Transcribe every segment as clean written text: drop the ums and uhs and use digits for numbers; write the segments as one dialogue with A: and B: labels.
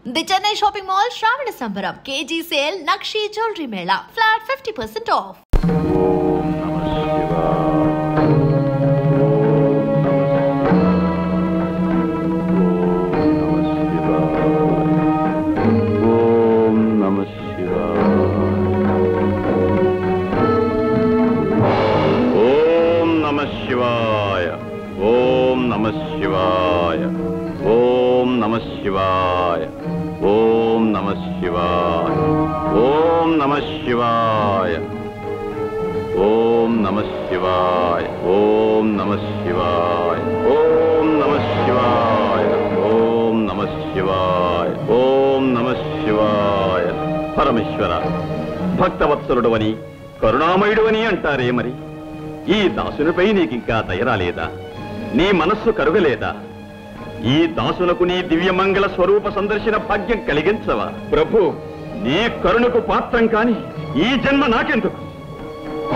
A: The Chennai Shopping Mall Shravana Sambaram KG Sale Nakshi Jewelry Mela Flat 50% off.
B: పరమేశ్వర భక్తవత్సలుడవని కరుణామయుడవని అంటారే మరి ఈ దాసునిపై నీకింకా దయరాలేదా? నీ మనస్సు కరుగలేదా? ఈ దాసులకు నీ దివ్యమంగళ స్వరూప సందర్శన భాగ్యం కలిగించవా? ప్రభు, నీ కరుణకు పాత్రం కాని ఈ జన్మ నాకెందుకు?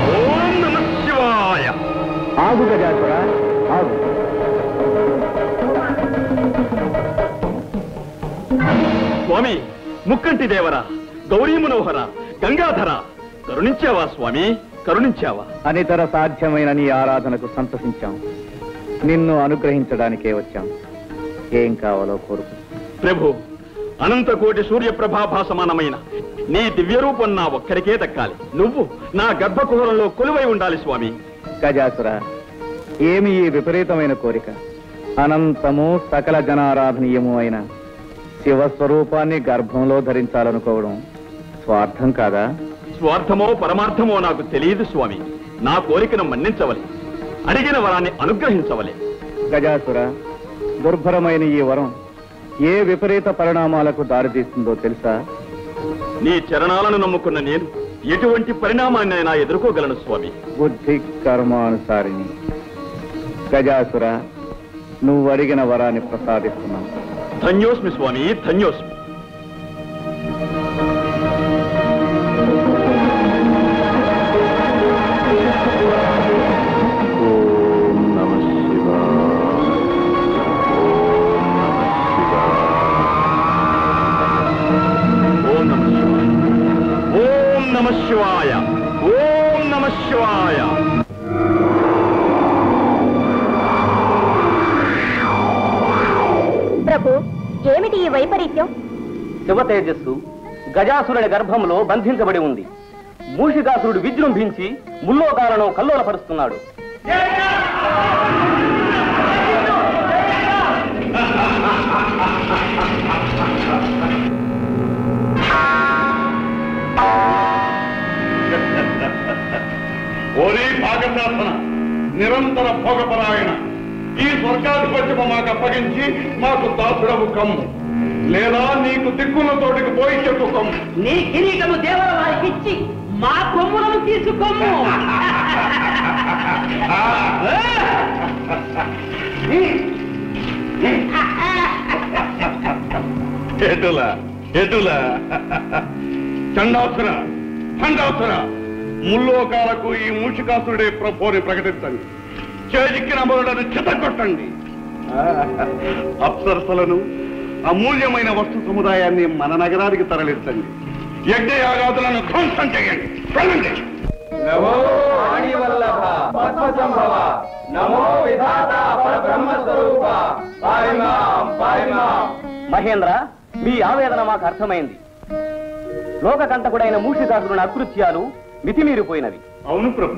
B: ఓం నమః శివాయ.
C: ఆగు గజాసుర, ఆగు.
B: స్వామి, ముక్కంటి దేవరా, గౌరీ మనోహర, గంగాధర, కరుణించావా స్వామి, కరుణించావా?
C: అనితర సాధ్యమైన నీ ఆరాధనకు సంతసించాం. నిన్ను అనుగ్రహించడానికే వచ్చాం. ఏం కావాలో కోరుకు.
B: ప్రభు, అనంతకోటి సూర్యప్రభాభా సమానమైన నీ దివ్య రూపం నా ఒక్కరికే దక్కాలి. నువ్వు నా గర్భకుహరంలో కొలువై ఉండాలి స్వామి.
C: గజాసుర, ఏమి ఈ విపరీతమైన కోరిక? అనంతము సకల జనారాధనీయము అయిన శివస్వరూపాన్ని గర్భంలో ధరించాలనుకోవడం స్వార్థం కాదా?
B: స్వార్థమో పరమార్థమో నాకు తెలియదు స్వామి. నా కోరికను మన్నించవలే, అడిగిన వరాన్ని అనుగ్రహించవలే.
C: గజాసుర, దుర్భరమైన ఈ వరం ఏ విపరీత పరిణామాలకు దారితీస్తుందో తెలుసా?
B: నీ చరణాలను నమ్ముకున్న నేను ఎటువంటి పరిణామాన్ని అయినా ఎదుర్కోగలను స్వామి.
C: బుద్ధి కర్మానుసారిని. గజాసుర, నువ్వు అడిగిన వరాన్ని ప్రసాదిస్తున్నావు.
B: ధన్యోస్మి స్వామి, ధన్యోస్మి. శివాయ, ఓం నమః శివాయ.
D: ప్రభు, ఏమిటి ఈ వైపరీత్యం?
E: శివ తేజస్సు గజాసురుని గర్భంలో బంధించబడి ఉంది. మూషికాసురుడు విజృంభించి ముల్లోకాలను కల్లోలపరుస్తున్నాడు.
F: ఓరే భాగశాసన, నిరంతర భోగపరాయణ, ఈ స్వర్గాధిపత్యము మాకు అప్పగించి మాకు దాసుడవు కమ్ము, లేదా నీకు దిక్కున్న తోటికి పోయి చెప్పు కమ్ము.
G: నీ కిరీటము దేవర వారికి ఇచ్చి మా కొమ్ములను తీసుకోము.
F: ఎటులా ఎటులా చండాసుర, చండాసుర, ముల్లోకాలకు ఈ మూషికాసురుడే ప్రభువుని ప్రకటించండి. చేజిక్కిన అమరులను చితగొట్టండి. అప్సరసలను, అమూల్యమైన వస్తు సముదాయాన్ని మన నగరానికి తరలించండి. యజ్ఞయాగాదులను ధ్వంసం చేయండి. వెళ్ళండి.
E: నమో ఆణివల్లభ పద్మసంభవ, నమో విధాత పరబ్రహ్మ స్వరూప, పాహిమాం పాహిమాం. మహేంద్ర, మీ ఆవేదన మాకు అర్థమైంది. లోకకంటకుడైన మూషికాసురుని అకృత్యాలు మితిమీరిపోయినవి.
F: అవును ప్రభు,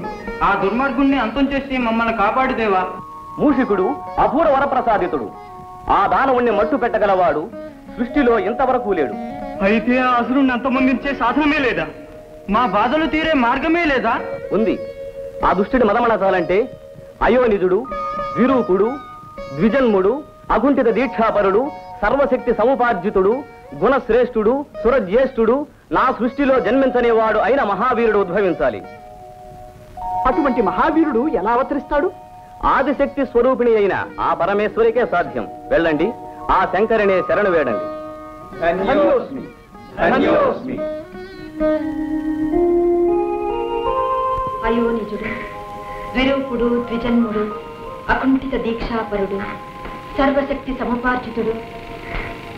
G: ఆ దుర్మార్గుణ్ణి అంతం చేసి మమ్మల్ని కాపాడుదేవా.
E: మూషికుడు అపూర్వ వరప్రసాదితుడు. ఆ దానవుణ్ణి మట్టు పెట్టగలవాడు సృష్టిలో ఇంతవరకు లేడు.
G: అయితే ఆ అసురుణ్ణి అంతమొందించే సాధనమే లేదా? మా బాధలు తీరే మార్గమే లేదా?
E: ఉంది. ఆ దుష్టుడి మదమణచాలంటే అయోనిజుడు, విరూపుడు, ద్విజన్ముడు, అకుంఠిత దీక్షాపరుడు, సర్వశక్తి సముపార్జితుడు, గుణశ్రేష్ఠుడు, సురజ్యేష్ఠుడు, నా సృష్టిలో జన్మించనేవాడు అయిన మహావీరుడు ఉద్భవించాలి.
G: అటువంటి మహావీరుడు ఎలా అవతరిస్తాడు?
E: ఆదిశక్తి స్వరూపిణి అయిన ఆ పరమేశ్వరికే సాధ్యం. వెళ్ళండి, ఆ శంకరినే శరణు వేడండి.
D: అయోనిజుడు, విరూపుడు, ద్విజన్ముడు, అకుంఠిత దీక్షాపరుడు, సర్వశక్తి సముపార్జితుడు,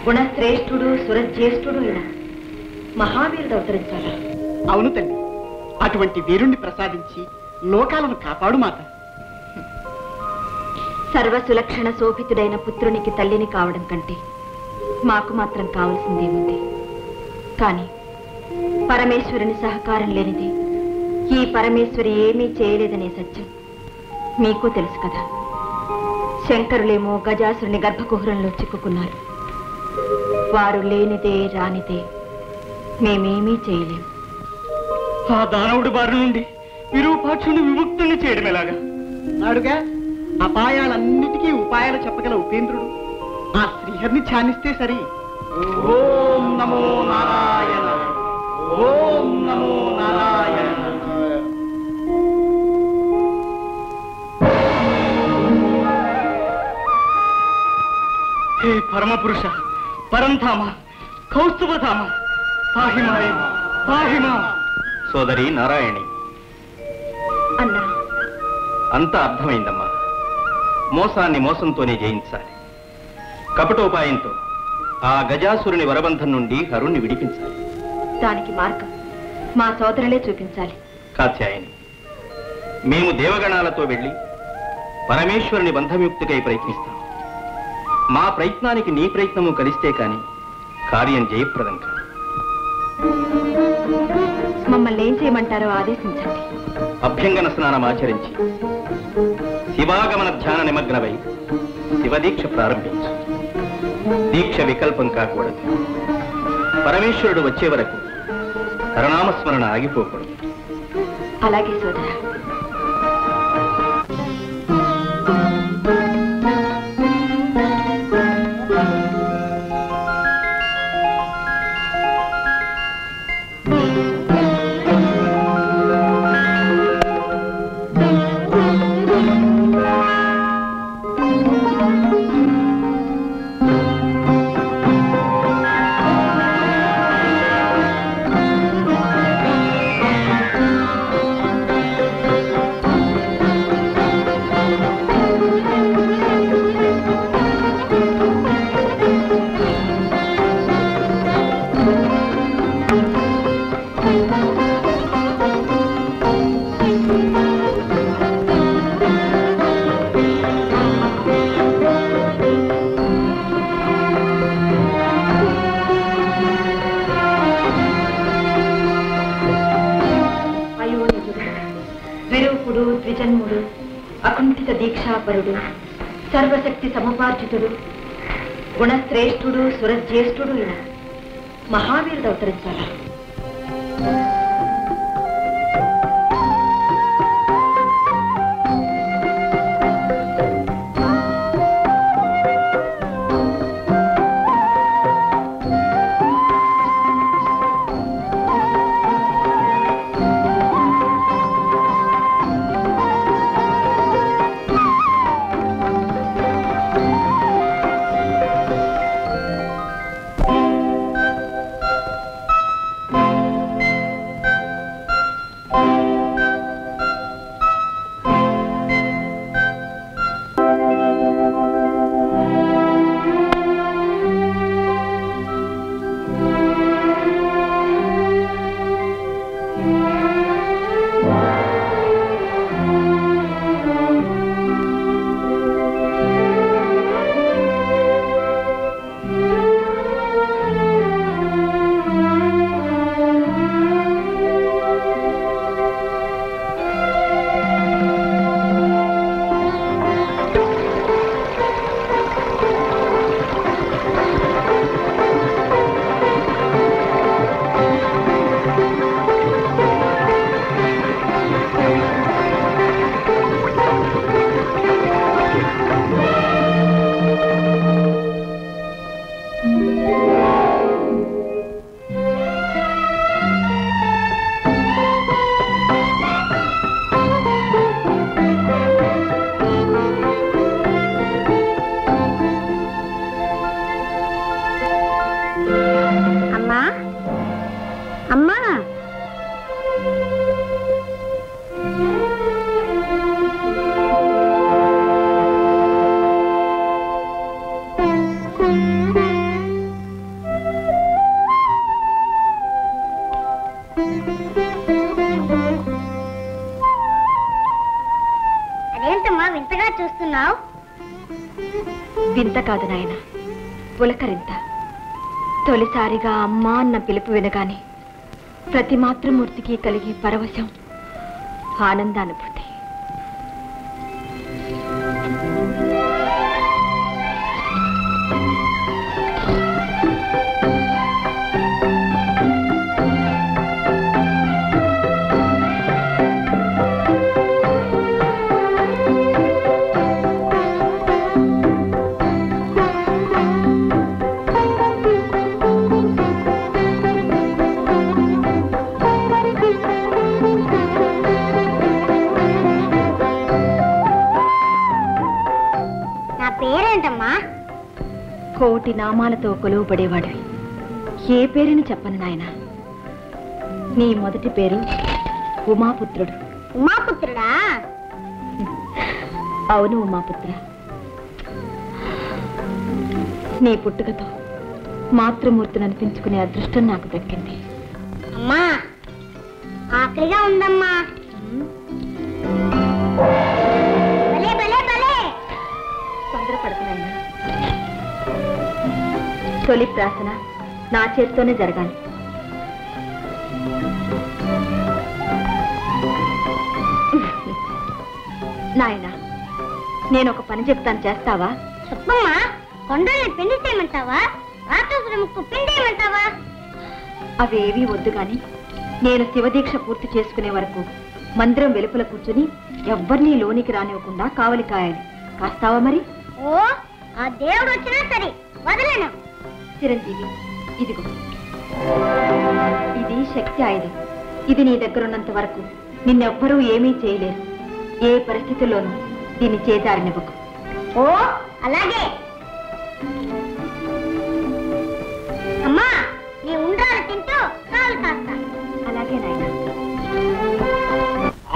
D: గుణశ్రేష్ఠుడు సురజ్యేష్ఠుడు అయిన మహావీరుడు అవతరించాలా?
H: అవును తల్లి, అటువంటి వీరుణ్ణి ప్రసాదించి లోకాలను కాపాడు మాత.
D: సర్వసులక్షణ శోభితుడైన పుత్రునికి తల్లిని కావడం కంటే మాకు మాత్రం కావలసిందేముంది? కానీ పరమేశ్వరుని సహకారం లేనిది ఈ పరమేశ్వరి ఏమీ చేయలేదనే సత్యం మీకు తెలుసు కదా. శంకరులేమో గజాసురుని గర్భకుహరంలో చిక్కుకున్నారు. వారు లేనిదే రానిదే మేమేమీ చేయలేము.
G: ఆ దానవుడి బారి నుండి విరూపాక్షుని విముక్తుని చేయడం ఎలాగా?
H: నాడుగా అపాయాలన్నిటికీ ఉపాయాలు చెప్పగల ఉపేంద్రుడు ఆ శ్రీహరిని ధ్యానిస్తే సరి. ఓం నమో నారాయణ, ఓం నమో నారాయణ.
G: హే పరమపురుష, పరంధామ, కౌస్తుభధామ, పాహిమాయ పాహిమా.
B: సోదరి నారాయణి,
D: అన్నా,
B: అంతా అర్థమైందమ్మా. మోసాన్ని మోసంతోనే జయించాలి. కపటోపాయంతో ఆ గజాసురుని వరబంధం నుండి హరుణ్ణి విడిపించాలి.
D: దానికి మార్గం మా సోదరులే చూపించాలి.
B: కాత్యాయని, మేము దేవగణాలతో వెళ్ళి పరమేశ్వరుని బంధముక్తికై ప్రయత్నిస్తాం. మా ప్రయత్నానికి నీ ప్రయత్నము కలిస్తే కాని కార్యం జయప్రదం కాదు.
D: మమ్మల్ని ఏం చేయమంటారో ఆదేశించండి.
B: అభ్యంగన స్నానం ఆచరించి శివాగమన ధ్యాన నిమగ్నమై శివదీక్ష ప్రారంభించు. దీక్ష వికల్పం కాకూడదు. పరమేశ్వరుడు వచ్చే వరకు హరనామస్మరణ ఆగిపోకూడదు.
D: అలాగే సోదర. విరూపుడు, ద్విజన్ముడు, అకుంఠిత దీక్షాపరుడు, సర్వశక్తి సముపార్జితుడు, గుణశ్రేష్ఠుడు సురజ్యేష్ఠుడు అయిన మహావీరుడు అవతరించాలా? వింత కాదు నాయన, పులకరింత. తొలిసారిగా అమ్మా అన్న పిలుపు వినగానే ప్రతి మాతృమూర్తికి కలిగే పరవశం, ఆనందానుభూతి. కోటి నామాలతో కొలువుపడేవాడివి. ఏ పేరుని చెప్పను నాయన. నీ మొదటి పేరు ఉమాపుత్రుడు.
I: ఉమాపుత్రుడా?
D: అవును ఉమాపుత్ర. నీ పుట్టుకతో మాతృమూర్తిని అనిపించుకునే అదృష్టం నాకు దక్కింది.
I: అమ్మా, ఆకలిగా ఉందమ్మా.
D: తొందరపడుతున్నాయినా. తొలి ప్రార్థన నా చేతితోనే జరగాలి. నాయన, నేను ఒక పని చెప్తాను, చేస్తావా?
I: చెప్పమ్మా. కొండల్ని పిండి చేయమంటావా? రాక్షసుల ముక్కు పిండేయమంటావా?
D: అవేవీ వద్దు గాని, నేను శివదీక్ష పూర్తి చేసుకునే వరకు మందిరం వెలుపల కూర్చుని ఎవ్వరినీ లోనికి రానివ్వకుండా కావలి కాయాలి. కాస్తావా మరి?
I: ఓ, ఆ దేవుడు వచ్చినా సరే వదలను.
D: చిరంజీవి, ఇదిగో, ఇది శక్తి ఆయుధం. ఇది నీ దగ్గరున్నంత వరకు నిన్నెవ్వరూ ఏమీ చేయలేరు. ఏ పరిస్థితుల్లోనూ దీన్ని చేజారినివ్వకు.
I: ఓ, అలాగే. అమ్మా, నీ ఉండ్రాలు తింటూ కాలు కాస్తా.
D: అలాగే నాయన.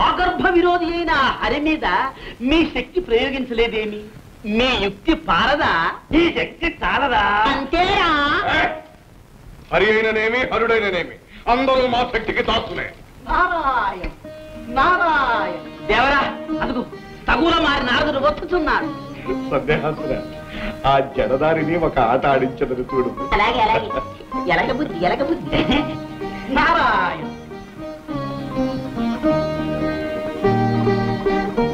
H: ఆగర్భ విరోధి అయిన హరి మీద మీ శక్తి ప్రయోగించలేదేమి? మీ యుక్తి పారదా? ఈ శక్తి చాలదా? అంతేరా?
F: హరి అయిననేమి హరుడైననేమి అందరూ మా శక్తికి దాసులే.
H: నారాయణ నారాయణ. దేవరా, అదుగు తగుల మారి నారదుడు వస్తున్నాడు.
F: సందేహాసురా, ఆ జడదారిని ఒక ఆట ఆడించదని చూడు.
H: అలాగే అలాగే. ఎలక బుద్ధి ఎలక బుద్ధి. నారాయణ.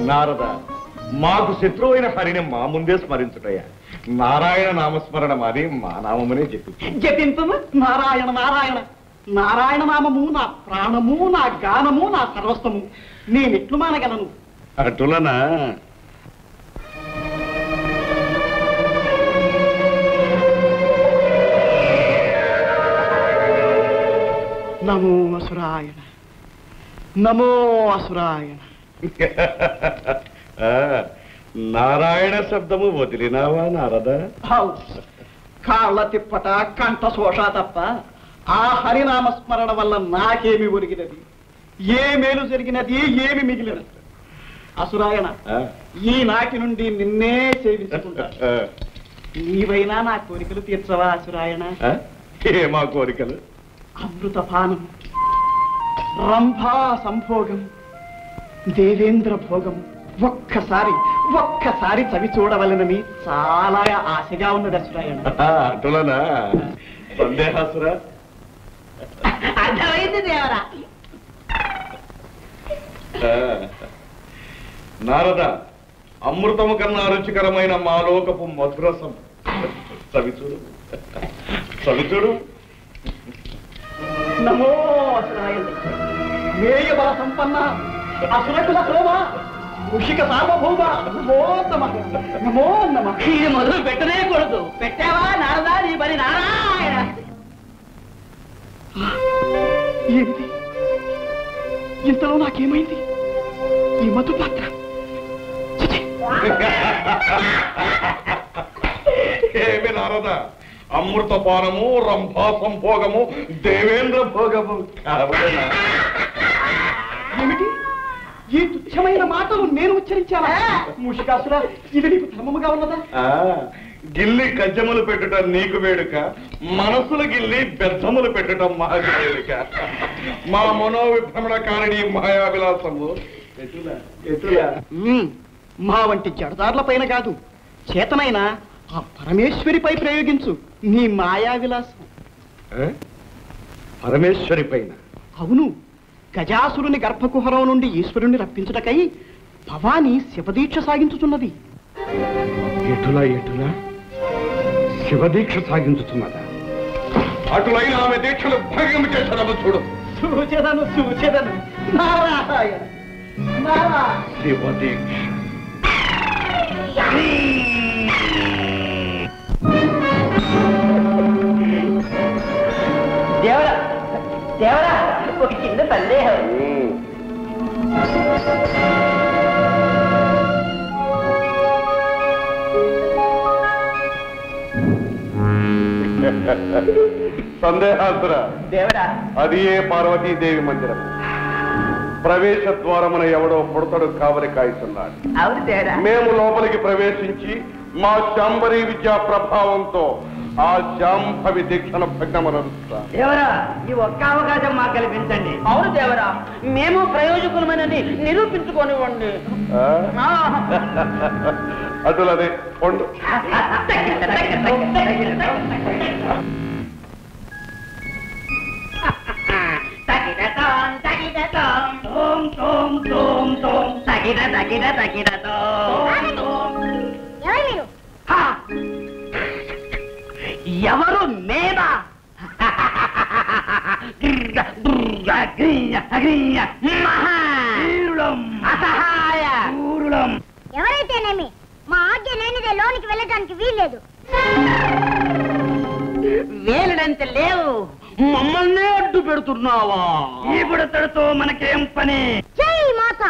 F: నారద, మాకు శత్రువు అయిన హరిని మా ముందే స్మరించుటయ్యా. నారాయణ నామస్మరణ మాది మా నామమునే
H: జపింపు. నారాయణ నారాయణ. నారాయణ నామము నా ప్రాణము, నా గానము, నా సర్వస్వము. నేనెట్లు మానగలను?
F: అటులనా?
H: నమో అసురాయణ, నమో అసురాయణ.
F: నారాయణ శబ్దము వదిలినావా నారద?
H: కాళ్ళ తిప్పట, కంఠ శోష తప్ప ఆ హరినామస్మరణ వల్ల నాకేమి ఒరిగినది? ఏ మేలు జరిగినది? ఏమి మిగిలినది? అసురాయణ, ఈనాటి నుండి నిన్నే సేవించుకుంటా. నీవైనా నా కోరికలు తీర్చవా అసురాయణ?
F: ఏమా కోరికలు?
H: అమృతపానం, రంభా సంభోగం, దేవేంద్ర భోగం ఒక్కసారి చవి చూడవలనని చాలా ఆశగా ఉన్నది అసురాయణ.
F: అటులనా? సందేహాసురా,
H: అర్థమైంది దేవరా.
F: నారద, అమృతము కన్నా రుచికరమైన మాలోకపు మధురసం చవిచూడు, చవిచూడు.
H: నమో అసురాయణ. మేయ బల సంపన్న, అసురకుల శోభ, ఋషిక సార్వభౌమ, నమో నమః. నమో నమః. ఇది మొదలు పెట్టనే కూడదు. పెట్టావా నారదా నీ బలి? నారాయణ. ఏమిటి ఇంతలో నాకేమైంది? ఈ మధు పాత్ర
F: ఏమి నారద, అమృతపానము, రంభా సంభోగము, దేవేంద్ర భోగము కావాలనా?
H: ఏమిటి ఈ తుచ్చమైన మాటలు నేను ఉచ్చరించాలా? మూషికాసురా, ఇది నీకు ధర్మముగా ఉన్నదా?
F: గిల్లి కజ్జములు పెట్టుట నీకు వేడుక, మనసులు గిల్లి బెద్దములు పెట్టుట మాకు వేడుక. మా మనోవిభ్రమణకారిణి మాయావిలాసము ఎటులా?
H: మా వంటి జడదారుల పైన కాదు, చేతనైన ఆ పరమేశ్వరిపై ప్రయోగించు నీ మాయా విలాసం.
F: పరమేశ్వరి పైన?
H: అవును, గజాసురుని గర్భకుహరం నుండి ఈశ్వరుణ్ణి రప్పించుటకై భవానీ శివదీక్ష సాగించుతున్నది.
F: ఎటులా ఎటులా శివదీక్ష సాగించుతున్నదా? అటులైన ఆమె దీక్షలు భంగం చేశారు. చూడు,
H: సూచెదను నారాయణ నారాయణ.
F: శివదీక్ష.
H: దేవరా దేవరా, ఒక చిన్న సందేహం.
F: సందేహాసురా
H: దేవరా,
F: అది ఏ పార్వతీదేవి మందిరం. ప్రవేశ ద్వారమున ఎవడో పుడతడు కావలి కాయిస్తున్నాడు.
H: అవును దేవరా.
F: మేము లోపలికి ప్రవేశించి మా శాంభరీ విద్యా ప్రభావంతో ఆ శాంభవి దీక్షను భగ్నమరుస్తా.
H: దేవరా, ఈ ఒక్క అవకాశం మాకు కల్పించండి. అవును దేవరా, మేము ప్రయోజకులమని నిరూపించుకోనివ్వండి.
F: అటులదే పొండు.
H: ఎవరు మేమా?
I: ఎవరైతేనేమి మా ఆజ్ఞ లేనిదే లోనికి వెళ్ళడానికి వీల్లేదు.
H: వేలుడంత లేవు, మమ్మల్ని అడ్డు పెడుతున్నావా? ఈ బుడతడితో మనకేం పని?
I: జై మాత.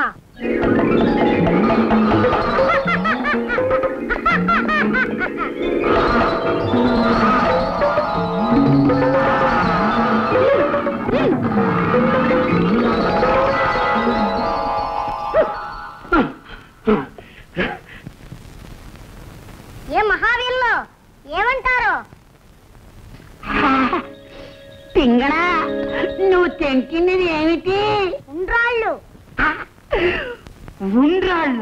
I: ఏ మహావీరులు ఏమంటారు?
H: పింగళా, నువ్వు తెంకినది ఏమిటి?
I: ఉండ్రాళ్ళు.
H: ఉండ్రాళ్ళ?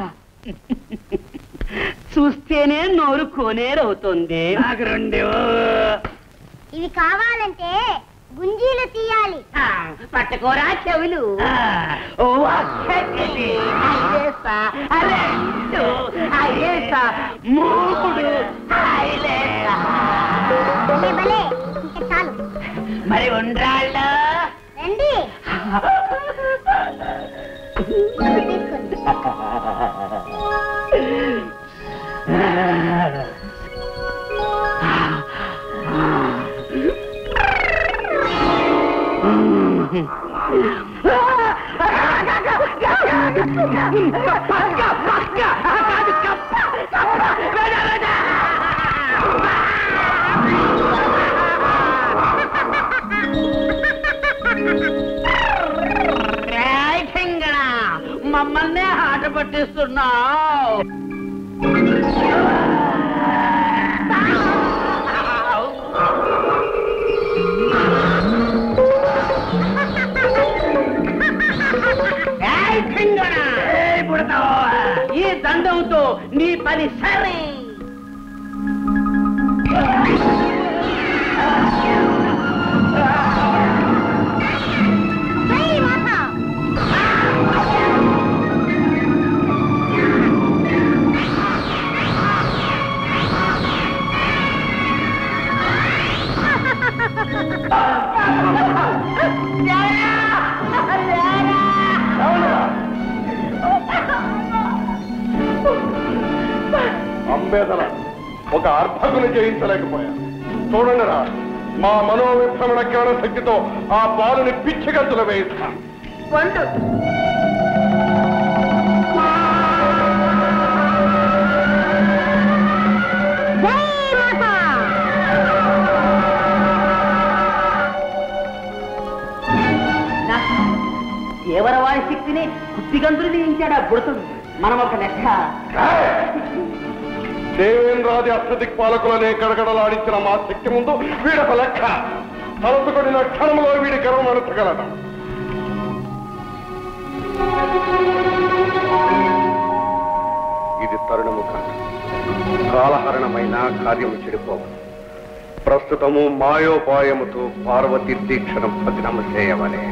H: చూస్తేనే నోరు కోనేరవుతుంది.
I: ఇవి కావాలంటే గుంజీలు తీయాలి.
H: పట్టుకోరా చెవులు.
I: భలే, ఇంకా చాలు.
H: మరి ఉండ్రాళ్ళు
I: రండి. తీసుకోండి.
H: మమ్మల్ని ఆట పట్టిస్తున్నావు. ఈ దండంతో నీ పని సరే.
F: అంబేదల ఒక అర్భకుని జయించలేకపోయా. చూడండి రా, మా మనోవిభ్రమణ జ్ఞాన శక్తితో ఆ బాలుని పిచ్చిగంతులు వేయిస్తాం.
H: దేవరవాడి శక్తిని కుప్పిగంతులు దించాడు ఆ బుడతుడు. మనం ఒక లెక్క.
F: దేవేంద్రాది అష్టదిక్పాలకులనే గడగడలాడించిన మా శక్తి ముందు వీడొక లెక్క. తలసుకొడిన క్షణంలో వీడి గర్వం అణచగలడు. ఇది తరుణము కాదు. కాలహరణమైన కార్యము చెడిపోవు. ప్రస్తుతము మాయోపాయముతో పార్వతి దీక్షను భగ్నము చేయవలే.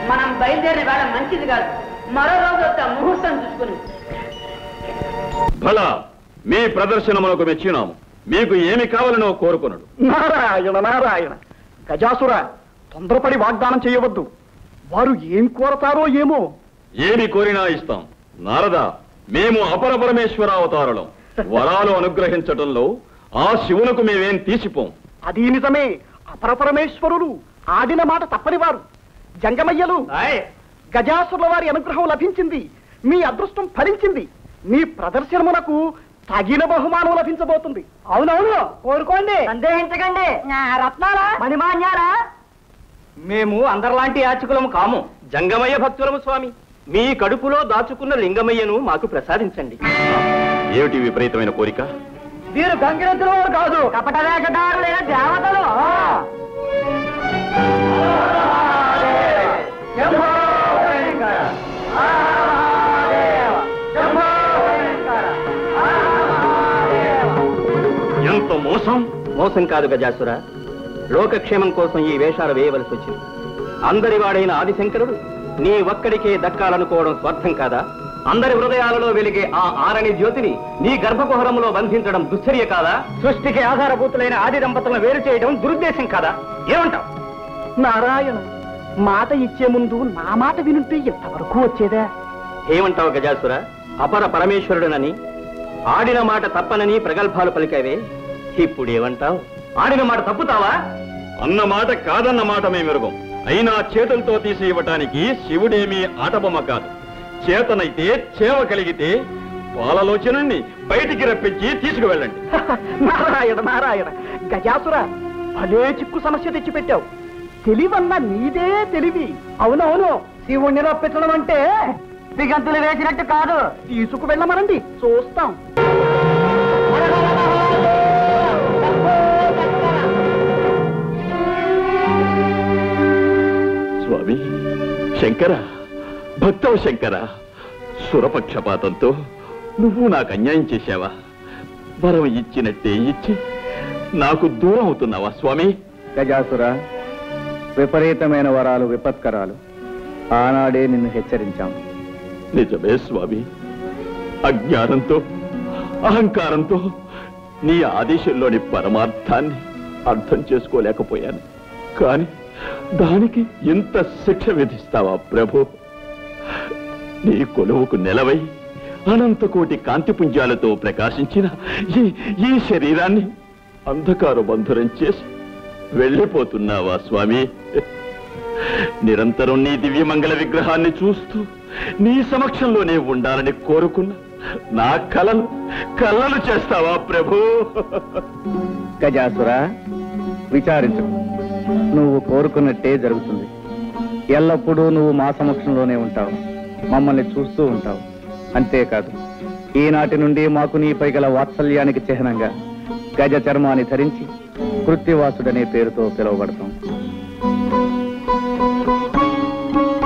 H: మనం బయలుదేరిన వేళ మంచిది కాదు. మరో రోజు వద్ద ముహూర్తం చూసుకుని.
B: భలా మీ ప్రదర్శనమునకు మెచ్చినాము. మీకు ఏమి కావాలనో కోరుకున్నాడు.
G: నారాయణ నారాయణ. గజాసుర, తొందరపడి వాగ్దానం చేయవద్దు. వారు ఏం కోరతారో ఏమో.
B: ఏమి కోరినా ఇస్తాం. నారద, మేము అపర పరమేశ్వర అవతారులం. వరాలు అనుగ్రహించటంలో ఆ శివునకు మేమేం తీసిపోం.
G: అది నిజమే. అపరపరమేశ్వరులు ఆడిన మాట తప్పని వారు. జంగమయ్యలు, గజాసురుల వారి అనుగ్రహం లభించింది. మీ అదృష్టం ఫలించింది. మీ ప్రదర్శనమునకు తగిన బహుమానం లభించబోతుంది. అవునవును, కోరుకోండి, సందేహించకండి. రత్నాలా, మణిమాన్యాలా?
E: మేము అందరిలాంటి యాచకులము కాము, జంగమయ్య భక్తులము స్వామి. మీ కడుపులో దాచుకున్న లింగమయ్యను మాకు ప్రసాదించండి.
B: ఏమిటి విపరీతమైన కోరిక?
G: వీరు గంగిరెద్దుల వారు కాదు, కపట వేషధారులైన దేవతలు.
B: ఎంత మోసం!
E: మోసం కాదు గజాసుర, లోకక్షేమం కోసం ఈ వేషాలు వేయవలసి వచ్చింది. అందరి వాడైన ఆదిశంకరుడు నీ ఒక్కడికే దక్కాలనుకోవడం స్వార్థం కాదా? అందరి హృదయాలలో వెలిగే ఆ ఆరణి జ్యోతిని నీ గర్భకుహరంలో బంధించడం దుశ్చర్య కాదా? సృష్టికి ఆధారభూతులైన ఆది దంపతులను వేరు చేయడం దురుద్దేశం కాదా? ఏమంటావు?
G: నారాయణ, మాట ఇచ్చే ముందు నా మాట వినుంటే ఎంతవరకు వచ్చేదా?
E: ఏమంటావు గజాసుర? అపర పరమేశ్వరుడనని, ఆడిన మాట తప్పనని ప్రగల్భాలు పలికావే. ఇప్పుడేమంటావు? ఆడిన మాట తప్పుతావా?
B: అన్న మాట కాదన్న మాట మేమెరుగం. అయినా చేతులతో తీసి ఇవ్వటానికి శివుడేమీ ఆటబొమ్మ కాదు. చేతనైతే చేవ కలిగితే పాలలోచనని బయటికి రప్పించి తీసుకువెళ్ళండి.
G: నారాయణ నారాయణ. గజాసుర, భలే చిక్కు సమస్య తెచ్చిపెట్టావు. తెలివన్నా నీదే తెలివి. అవునవును, శివుణ్ణి రప్పించడం అంటే దిగంతులు వేసినట్టు కాదు. తీసుకువెళ్ళమనండి, చూస్తాం.
B: స్వామి శంకర, భక్తవ శంకర, సురపక్షపాతంతో నువ్వు నాకు అన్యాయం చేశావా? వరం ఇచ్చినట్టే ఇచ్చి నాకు దూరం అవుతున్నావా స్వామి?
C: గజాసుర, విపరీతమైన వరాలు విపత్కరాలు. ఆనాడే నిన్ను హెచ్చరించాం.
B: నిజమే స్వామి, అజ్ఞానంతో అహంకారంతో నీ ఆదేశంలోని పరమార్థాన్ని అర్థం చేసుకోలేకపోయాను. కాని దానికి ఇంత శిక్ష విధిస్తావా ప్రభు? నీ కొలువుకు నెలవై అనంతకోటి కాంతిపుంజాలతో ప్రకాశించిన ఈ శరీరాన్ని అంధకార బంధురం చేసి వెళ్ళిపోతున్నావా స్వామి? నిరంతరం నీ దివ్యమంగళ విగ్రహాన్ని చూస్తూ నీ సమక్షంలోనే ఉండాలని కోరుకున్న నా కలలు చేస్తావా ప్రభు?
C: గజాసుర, విచారించు. నువ్వు కోరుకున్నట్టే జరుగుతుంది. ఎల్లప్పుడూ నువ్వు మా సమక్షంలోనే ఉంటావు, మమ్మల్ని చూస్తూ ఉంటావు. అంతేకాదు, ఈనాటి నుండి మాకు నీపై గల వాత్సల్యానికి చిహ్నంగా గజ చర్మాన్ని ధరించి కృత్తివాసుడనే పేరుతో పిలువబడతాం.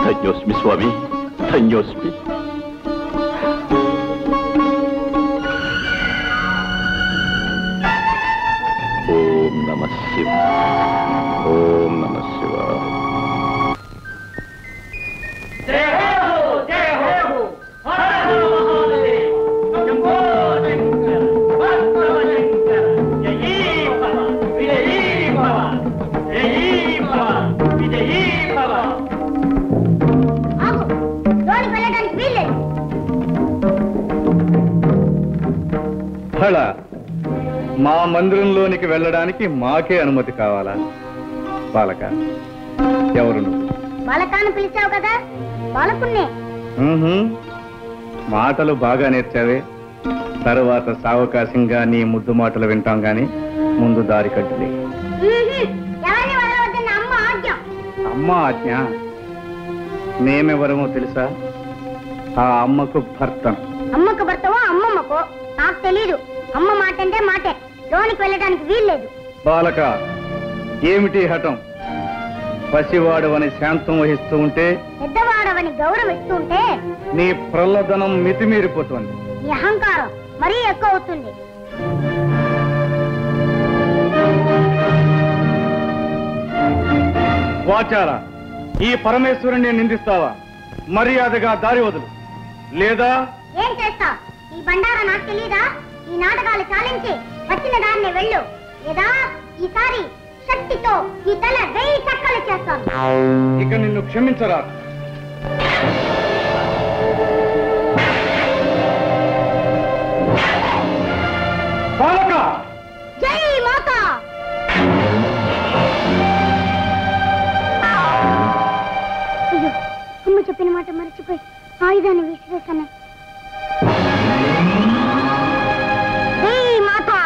B: ధన్యోస్మి స్వామి, ధన్యోస్మి. ఓం నమః శివాయ, ఓం నమః శివాయ.
I: లోనికి వెళ్ళడానికి వీల్లేదు.
C: బహళ మా మందిరంలోనికి వెళ్ళడానికి మాకే అనుమతి కావాలా? బాలక, ఎవరు నువ్వు?
I: బాలకాన్ని పిలిచావు కదా, బాలకున్నే.
C: మాటలు బాగా నేర్చావే. తరువాత సావకాశంగా నీ ముద్దు మాటలు వింటాం గాని ముందు దారి కట్టులే.
I: ఎవరిని వదలవద్దన్న అమ్మ ఆజ్ఞ.
C: అమ్మ ఆజ్ఞ? మేమెవరమో తెలుసా? ఆ అమ్మకు భర్త.
I: అమ్మకు భర్తవో అమ్మమ్మకో నాకు తెలీదు. అమ్మ మాట అంటే మాటే, లోనికి వెళ్ళడానికి వీల్లేదు.
C: బాలక, ఏమిటి హఠం? పసివాడవని శాంతం వహిస్తూ ఉంటే,
I: పెద్దవాడవని గౌరవిస్తూ ఉంటే
C: నీ ప్రల్లదనం మితిమీరిపోతుంది.
I: నీ అహంకారం మరీ ఎక్కువ అవుతుంది.
C: వాచార, ఈ పరమేశ్వరుణ్ణి నిందిస్తావా? మర్యాదగా దారి వదులు, లేదా
I: ఏం చేస్తా? ఈ బండారా నాకు తెలీదా? ఈ నాటకాలు చాలించి వచ్చిన దాన్ని వెళ్ళు, లేదా ఈసారి శక్తితో ఈ తల 1000 చక్కలు చేస్తాను.
C: ఇక నిన్ను క్షమించరా. బాలక!
I: జై మాతా! అయ్యో, అమ్మ చెప్పిన మాట మర్చిపోయి ఆయుధాన్ని విసిరేస్తాను. జై మాతా!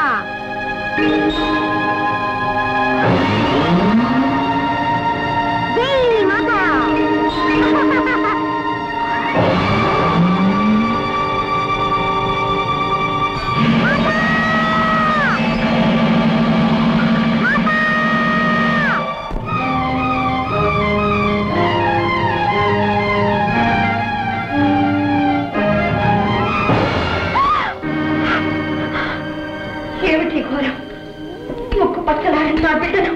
I: జై మాతా!
D: ఏమిటి ఘోరం? ముక్కు పచ్చలాడిన నా బిడ్డను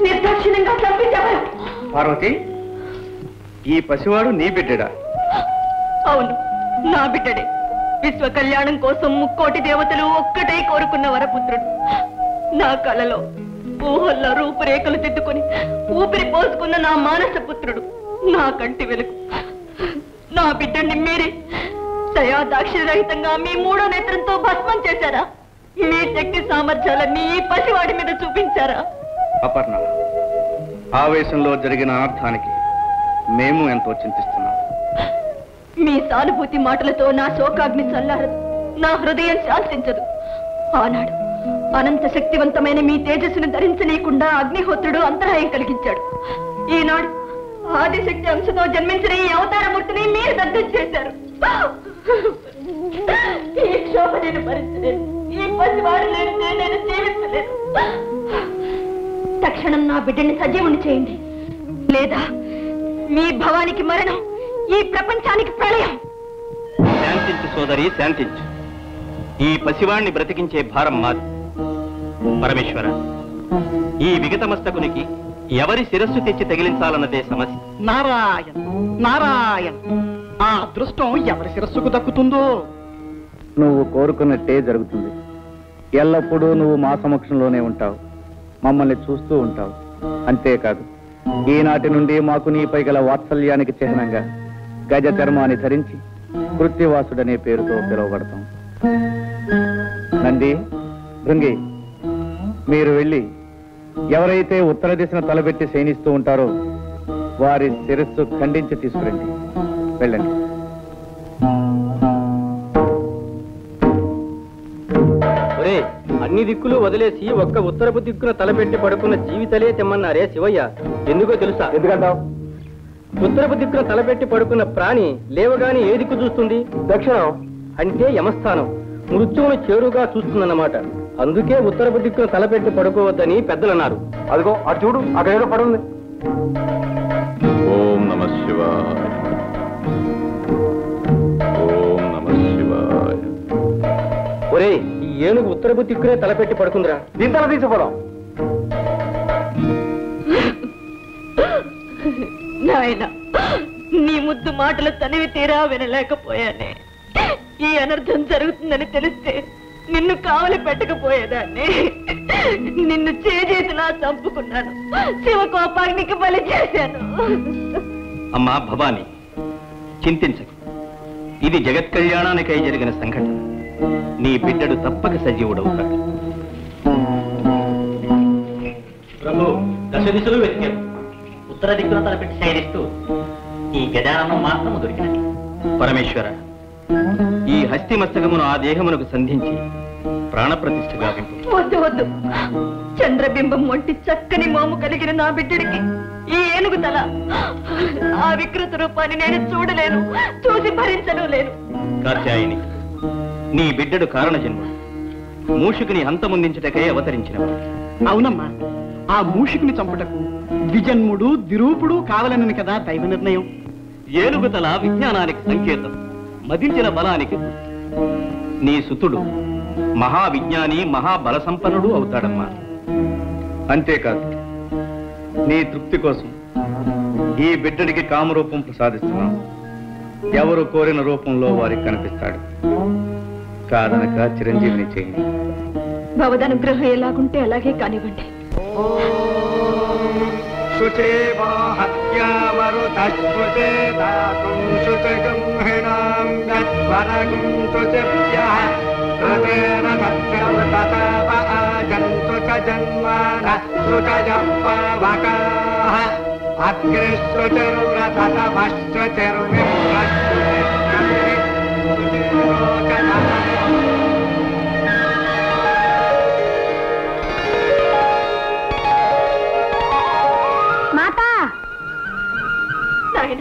D: నిర్దాక్షిణ్యంగా చంపించారు.
C: పార్వతి, ఈ పసివాడు నీ బిడ్డడా?
D: అవును, నా బిడ్డడే. విశ్వ కళ్యాణం కోసం ముక్కోటి దేవతలు ఒక్కటే కోరుకున్న వరపుత్రుడు. నా కళలో ఊహల్లో రూపురేఖలు దిద్దుకుని ఊపిరి పోసుకున్న నా మానస పుత్రుడు, నా కంటి వెలుగు. నా బిడ్డని మీరే దయా దాక్షిణ్యరహితంగా మీ 3వ నేత్రంతో భస్మం చేశారా? మీ శక్తి సామర్థ్యాలన్నీ ఈ పసివాడి మీద చూపించారా?
C: అపర్ణ, ఆవేశంలో జరిగిన అనర్థానికి మేము ఎంతో చింతిస్తున్నాం.
D: మీ సానుభూతి మాటలతో నా శోకాగ్ని చల్లారదు, నా హృదయం శాంతించదు. ఆనాడు అనంత శక్తివంతమైన మీ తేజస్సును ధరించనీయకుండా అగ్నిహోత్రుడు అంతరాయం కలిగించాడు. ఈనాడు ఆదిశక్తి అంశతో జన్మించిన ఈ అవతారమూర్తిని మీరు దగ్ధం చేశారు. ఈ క్షోభ నేను భరించలేను. ఈ పసివాడు లేనిదే నేను జీవించలేను. తక్షణం నా బిడ్డని సజీవుని చేయండి, లేదా మీ భవానికి మరణం, ఈ ప్రపంచానికి ప్రళయం.
E: శాంతించు సోదరి, శాంతించు. ఈ పసివాణ్ణి బ్రతికించే భారం మాది. పరమేశ్వర, ఈ విగతమస్తకునికి ఎవరి శిరస్సు తెచ్చి తగిలించాలన్నదే సమస్య.
G: నారాయణ నారాయణ, ఆ అదృష్టం ఎవరి శిరస్సుకు దక్కుతుందో.
C: నువ్వు కోరుకున్నట్టే జరుగుతుంది. ఎల్లప్పుడూ నువ్వు మా సమక్షంలోనే ఉంటావు, మమ్మల్ని చూస్తూ ఉంటావు. అంతేకాదు, ఈనాటి నుండి మాకు నీపై గల వాత్సల్యానికి చిహ్నంగా గజ చర్మాన్ని ధరించి కృత్తివాసుడనే పేరుతో పిలువబడతాం. నంది, భృంగి, మీరు వెళ్ళి ఎవరైతే ఉత్తర దిశను తలబెట్టి శయనిస్తూ ఉంటారో వారి శిరస్సు ఖండించి తీసుకురండి. వెళ్ళండి.
E: ఒరే, అన్ని దిక్కులు వదిలేసి ఒక్క ఉత్తరపు దిక్కున తలపెట్టి పడుకున్న జీవితలే తెమ్మన్నారే శివయ్య. ఎందుకో తెలుసా?
C: ఎందుకంటావు?
E: ఉత్తరపు దిక్కున తలపెట్టి పడుకున్న ప్రాణి లేవగాని ఏ దిక్కు చూస్తుంది? దక్షిణం. అంటే యమస్థానం, మృత్యువును చేరుగా చూస్తుందన్నమాట. అందుకే ఉత్తరపు దిక్కున తలపెట్టి పడుకోవద్దని పెద్దలన్నారు.
C: అదిగో అటు చూడు, అక్కడ ఏదో పడుంది.
B: ఓం నమః శివాయ. ఓం నమః శివాయ.
E: ఒరే, ఈ ఏనుగు ఉత్తరపు దిక్కునే తలపెట్టి పడుకుందిరా.
C: దీని తల తీసుకోవడం.
D: నాయన, నీ ముద్దు మాటలు తనివి తీరా వినలేకపోయానే. ఈ అనర్థం జరుగుతుందని తెలిస్తే నిన్ను కావలి పెట్టకపోయేదాన్ని. నిన్ను చేజేతిలా చంపుకున్నాను, శివకోపాగ్నికి బలి చేశాను.
E: అమ్మా భవాని, చింతించకు. ఇది జగత్ కళ్యాణానికై జరిగిన సంఘటన. నీ బిడ్డడు తప్పక సజీవుడవుతాడు.
H: ప్రభు దశ దిశలు వెతికారు. ఉత్తర దిక్కున తలపెట్టి శయనిస్తూ ఈ గజాననం మాత్రము దొరికినది.
E: పరమేశ్వర, ఈ హస్తి మస్తకమును ఆ దేహమునకు సంధించి ప్రాణప్రతిష్ఠ గావింపు.
D: వద్దు వద్దు, చంద్రబింబం వంటి చక్కని మోము కలిగిన నా బిడ్డడికి ఈ ఏనుగు తల, ఆ వికృత రూపాన్ని నేను చూడలేను, చూసి భరించను లేను.
E: కాత్యాయని, నీ బిడ్డడు కారణ జన్ముడు, మూషికుని హంతముందించుటకై అవతరించినవాడు.
G: అవునమ్మా, ఆ మూషికుని చంపుటకు ద్విజన్ముడు ద్విరూపుడు కావాలని కదా దైవ నిర్ణయం.
E: ఏనుగు తల విజ్ఞానానికి సంకేతం, మదించిన బలానికి. నీ సుతుడు మహావిజ్ఞాని మహాబల సంపన్నుడు అవుతాడమ్మా.
C: అంతేకాదు, నీ తృప్తి కోసం ఈ బిడ్డడికి కామరూపం ప్రసాదిస్తున్నాం. ఎవరు కోరిన రూపంలో వారికి కనిపిస్తాడు. కాదనక చిరంజీవిని చేయండి.
D: భవదనుగ్రహం ఎలాగుంటే అలాగే కానివ్వండి.
I: మాతా,
D: నాయన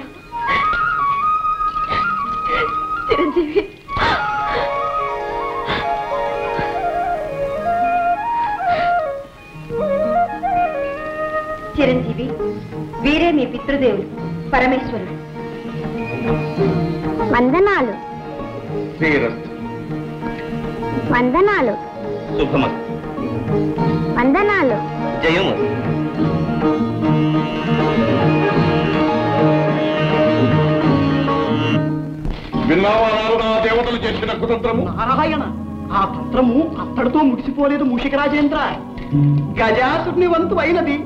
D: చిరంజీవి, చిరంజీవి, వీరే మీ పితృదేవులు పరమేశ్వరుడు.
I: వందనాలు
C: శ్రీరస్తు.
I: వందనాలు
E: శుభమస్తు.
I: వందనాలు.
E: జయము.
F: విన్నావా నారదా, దేవతలు చేసిన కుతంత్రము?
G: నారాయణ, ఆ తంత్రము అత్తడితో ముగిసిపోలేదు మూషిక రాజేంద్ర. గజాసుని వంతు అయినది,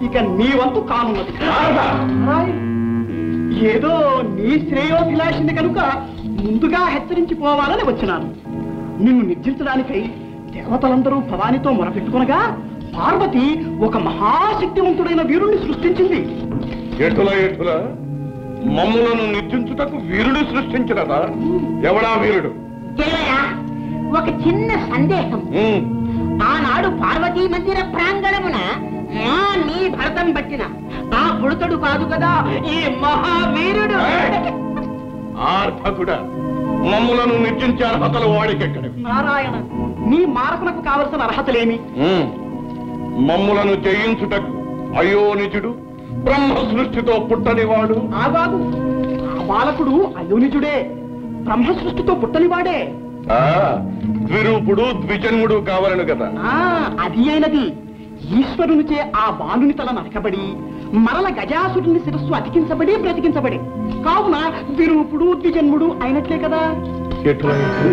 G: ఇక నీ వంతు కానున్నది. నారాయణ, ఏదో నీ శ్రేయోభిలాషిని కనుక ముందుగా హెచ్చరించిపోవాలని వచ్చినాను. నిన్ను నిర్జించడానికై దేవతలందరూ భవానితో మొరపెట్టుకునగా పార్వతి ఒక మహాశక్తివంతుడైన వీరుణ్ణి సృష్టించింది.
F: ఎటుల మమ్ములను నిర్జించుటకు వీరుడు సృష్టించినదా? ఎవడా వీరుడు?
J: ఒక చిన్న సందేహం. ఆనాడు పార్వతీ మందిర ప్రాంగణమున నీ భరతం పట్టిన ఆ పుడతడు కాదు కదా ఈ మహావీరుడు?
F: ఆర్భకుడా, మమ్ములను నిర్జించే అర్హతలు వాడికెక్కడ?
G: నారాయణ, నీ మారకునకు కావలసిన అర్హతలేమి?
F: మమ్ములను జయించుటకు అయోనిజుడు బ్రహ్మ సృష్టితో పుట్టనివాడు.
G: ఆగాగు, ఆ బాలకుడు అయోనిజుడే, బ్రహ్మ సృష్టితో పుట్టనివాడే.
F: ద్విరూపుడు ద్విజన్ముడు కావాలను కదా.
G: అది అయినది. ఈశ్వరునిచే ఆ బాలుని తల నరకబడి మరల గజాసురుని శిరస్సు అతికించబడి బ్రతికించబడి, కావున ద్విరూపుడు ద్విజన్ముడు అయినట్లే కదా.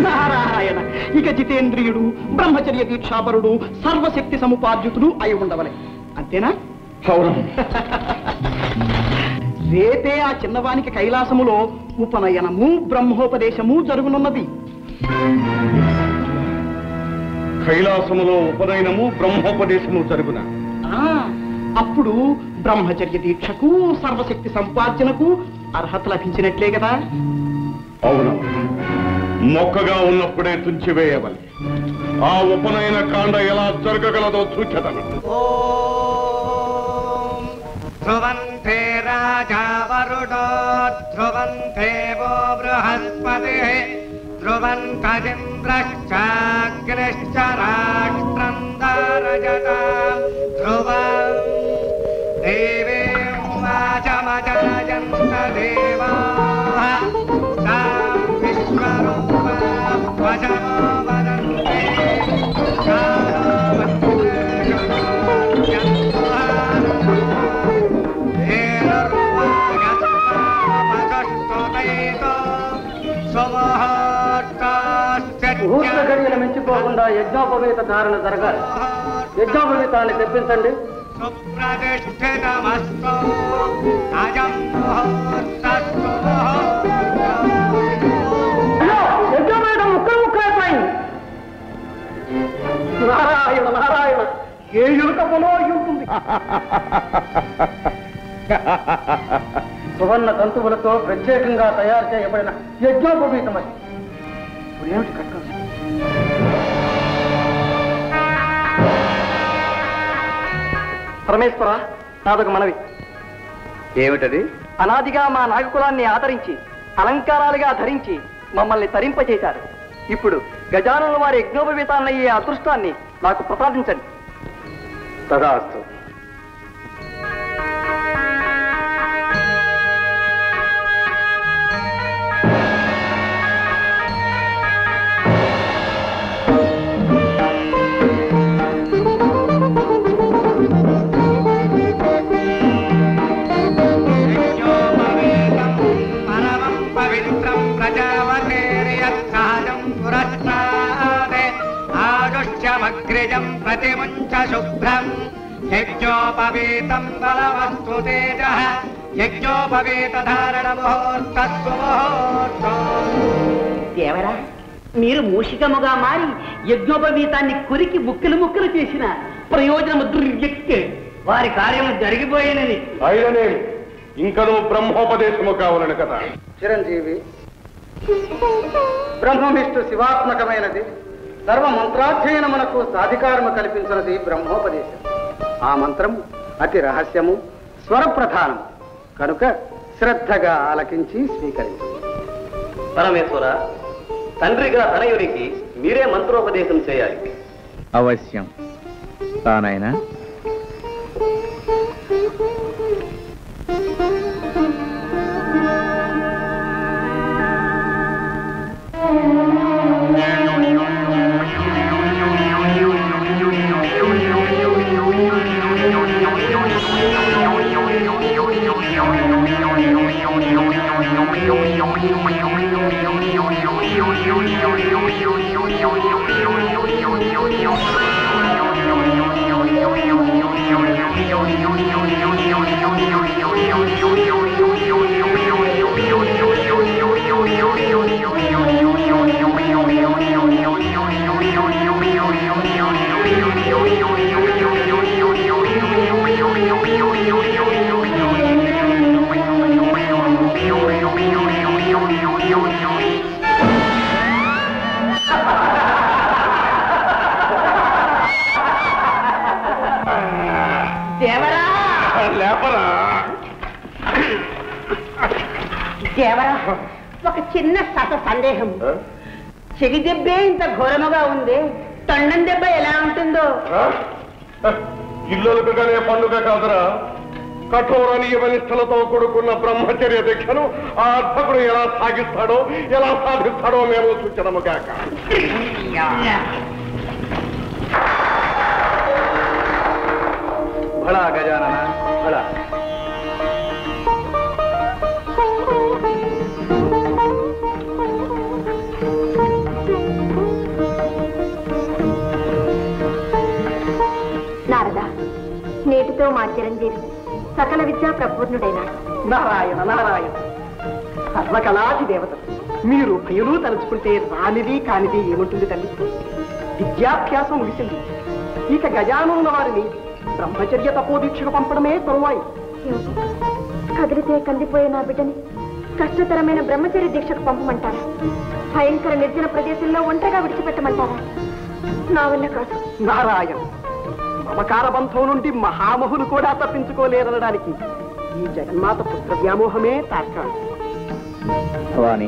G: నారాయణ, ఇక జితేంద్రియుడు బ్రహ్మచర్య దీక్షాపరుడు సర్వశక్తి సముపార్జితుడు అయి ఉండవలే. అంతేనా? రేపే ఆ చిన్నవానికి కైలాసములో ఉపనయనము బ్రహ్మోపదేశము జరుగునున్నది.
F: కైలాసములో ఉపనయనము బ్రహ్మోపదేశము జరుగున.
G: అప్పుడు బ్రహ్మచర్య దీక్షకు సర్వశక్తి సంపార్జనకు అర్హత లభించినట్లే కదా.
F: అవును, మొక్కగా ఉన్నప్పుడే తుంచివేయవలే. ఆ ఉపనయన కాండ ఎలా జరగగలదో చూచెదను.
K: ధ్రువంతే రాజా వరుడో ధ్రువంతే వో బృహస్పతి ధ్రువంతజింద్రశ్చాగ్నిశ్చ రాష్ట్రం దారజతాం ధ్రువం దేవీం వాచమజాయంత దేవాః తాం విశ్వరూపాం వశమో వదంతే
H: ముహూర్త గడియలు మించిపోకుండా యజ్ఞోపవేత ధారణ జరగాలి. యజ్ఞోపవేతాన్ని తెప్పించండి.
K: సుప్రతిష్ఠితమస్తు అజం ముహూర్తస్తు.
H: యజ్ఞోపవేతం ముక్కలు ముక్కలైపోయింది.
G: ఏ ఎలుక పొలో అయి ఉంటుంది. సువర్ణ తంతువులతో ప్రత్యేకంగా తయారు చేయబడిన యజ్ఞోపవీతం అది. ఇప్పుడేమిటి కట్టాల్సి?
E: పరమేశ్వర, నాదొక మనవి.
C: ఏమిటది?
E: అనాదిగా మా నాగకులాన్ని ఆదరించి అలంకారాలుగా ధరించి మమ్మల్ని తరింపచేశారు. ఇప్పుడు గజానన వారి యజ్ఞోపవీతాన్నయ్యే అదృష్టాన్ని నాకు ప్రసాదించండి.
C: తదాస్తు.
K: అగ్రజం ప్రతిముంచ శుభ్రం యజ్ఞోపవీతం బలవస్తు తేజ యజ్ఞోపవీత ధారణ ముహూర్తస్సు ముహూర్తం.
J: దేవరా, మీరు మూషికముగా మారి యజ్ఞోపవీతాన్ని కొరికి ముక్కలు ముక్కలు చేసిన ప్రయోజనము దుర్వ్యక్తే. వారి కార్యం జరిగిపోయినది.
F: అయిననే ఇంకనూ బ్రహ్మోపదేశము కావాలని కదా.
G: చిరంజీవి, బ్రహ్మవిష్ణు శివాత్మకమైనది. సర్వ మంత్రాధ్యయనమునకు సాధికారము కల్పించినది బ్రహ్మోపదేశం. ఆ మంత్రము అతి రహస్యము, స్వరప్రధానం కనుక శ్రద్ధగా ఆలకించి స్వీకరించు.
E: పరమేశ్వర, తండ్రిగా తనయునికి మీరే మంత్రోపదేశం చేయాలి.
C: అవశ్యం. తానైనా
J: దేవరా, ఒక చిన్న సందేహం. చెవి దెబ్బే ఇంత ఘోరముగా ఉంది, తొండం దెబ్బ ఎలా ఉంటుందో?
F: ఇల్లులకుగానే పండుగ కాదురా. కఠోర నియమ నిష్ఠలతో కూడుకున్న బ్రహ్మచర్య దీక్షను ఆ అర్భకుడు ఎలా సాగిస్తాడో, ఎలా సాధిస్తాడో మేము సూచనము కాక.
C: భళా గజానన, భళా.
D: నారదా, నేటితో మా చిరంజీవి సకల విద్యా ప్రపూర్ణుడైనాడు.
G: నారాయణ నారాయణ, సర్వకళాది దేవత. మీరు భయలు తలుచుకుంటే రానిది కానిది ఏముంటుంది తల్లి? విద్యాభ్యాసం ముగిసింది. ఇక గజానున్న వారిని బ్రహ్మచర్య తపోదీక్షకు పంపడమే తరువాయి.
D: కదిలితే కందిపోయే నా బిడ్డని కష్టతరమైన బ్రహ్మచర్య దీక్షకు పంపమంటారా? భయంకర నిర్జన ప్రదేశంలో ఒంటరిగా విడిచిపెట్టమంటారా? నా వల్ల కాదు.
G: నారాయణ, మమకార బంధం నుండి మహామహులు కూడా తప్పించుకోలేరనడానికి ఈ జగన్మాత పుత్ర వ్యామోహమే తార్కాణం.
C: వాణి,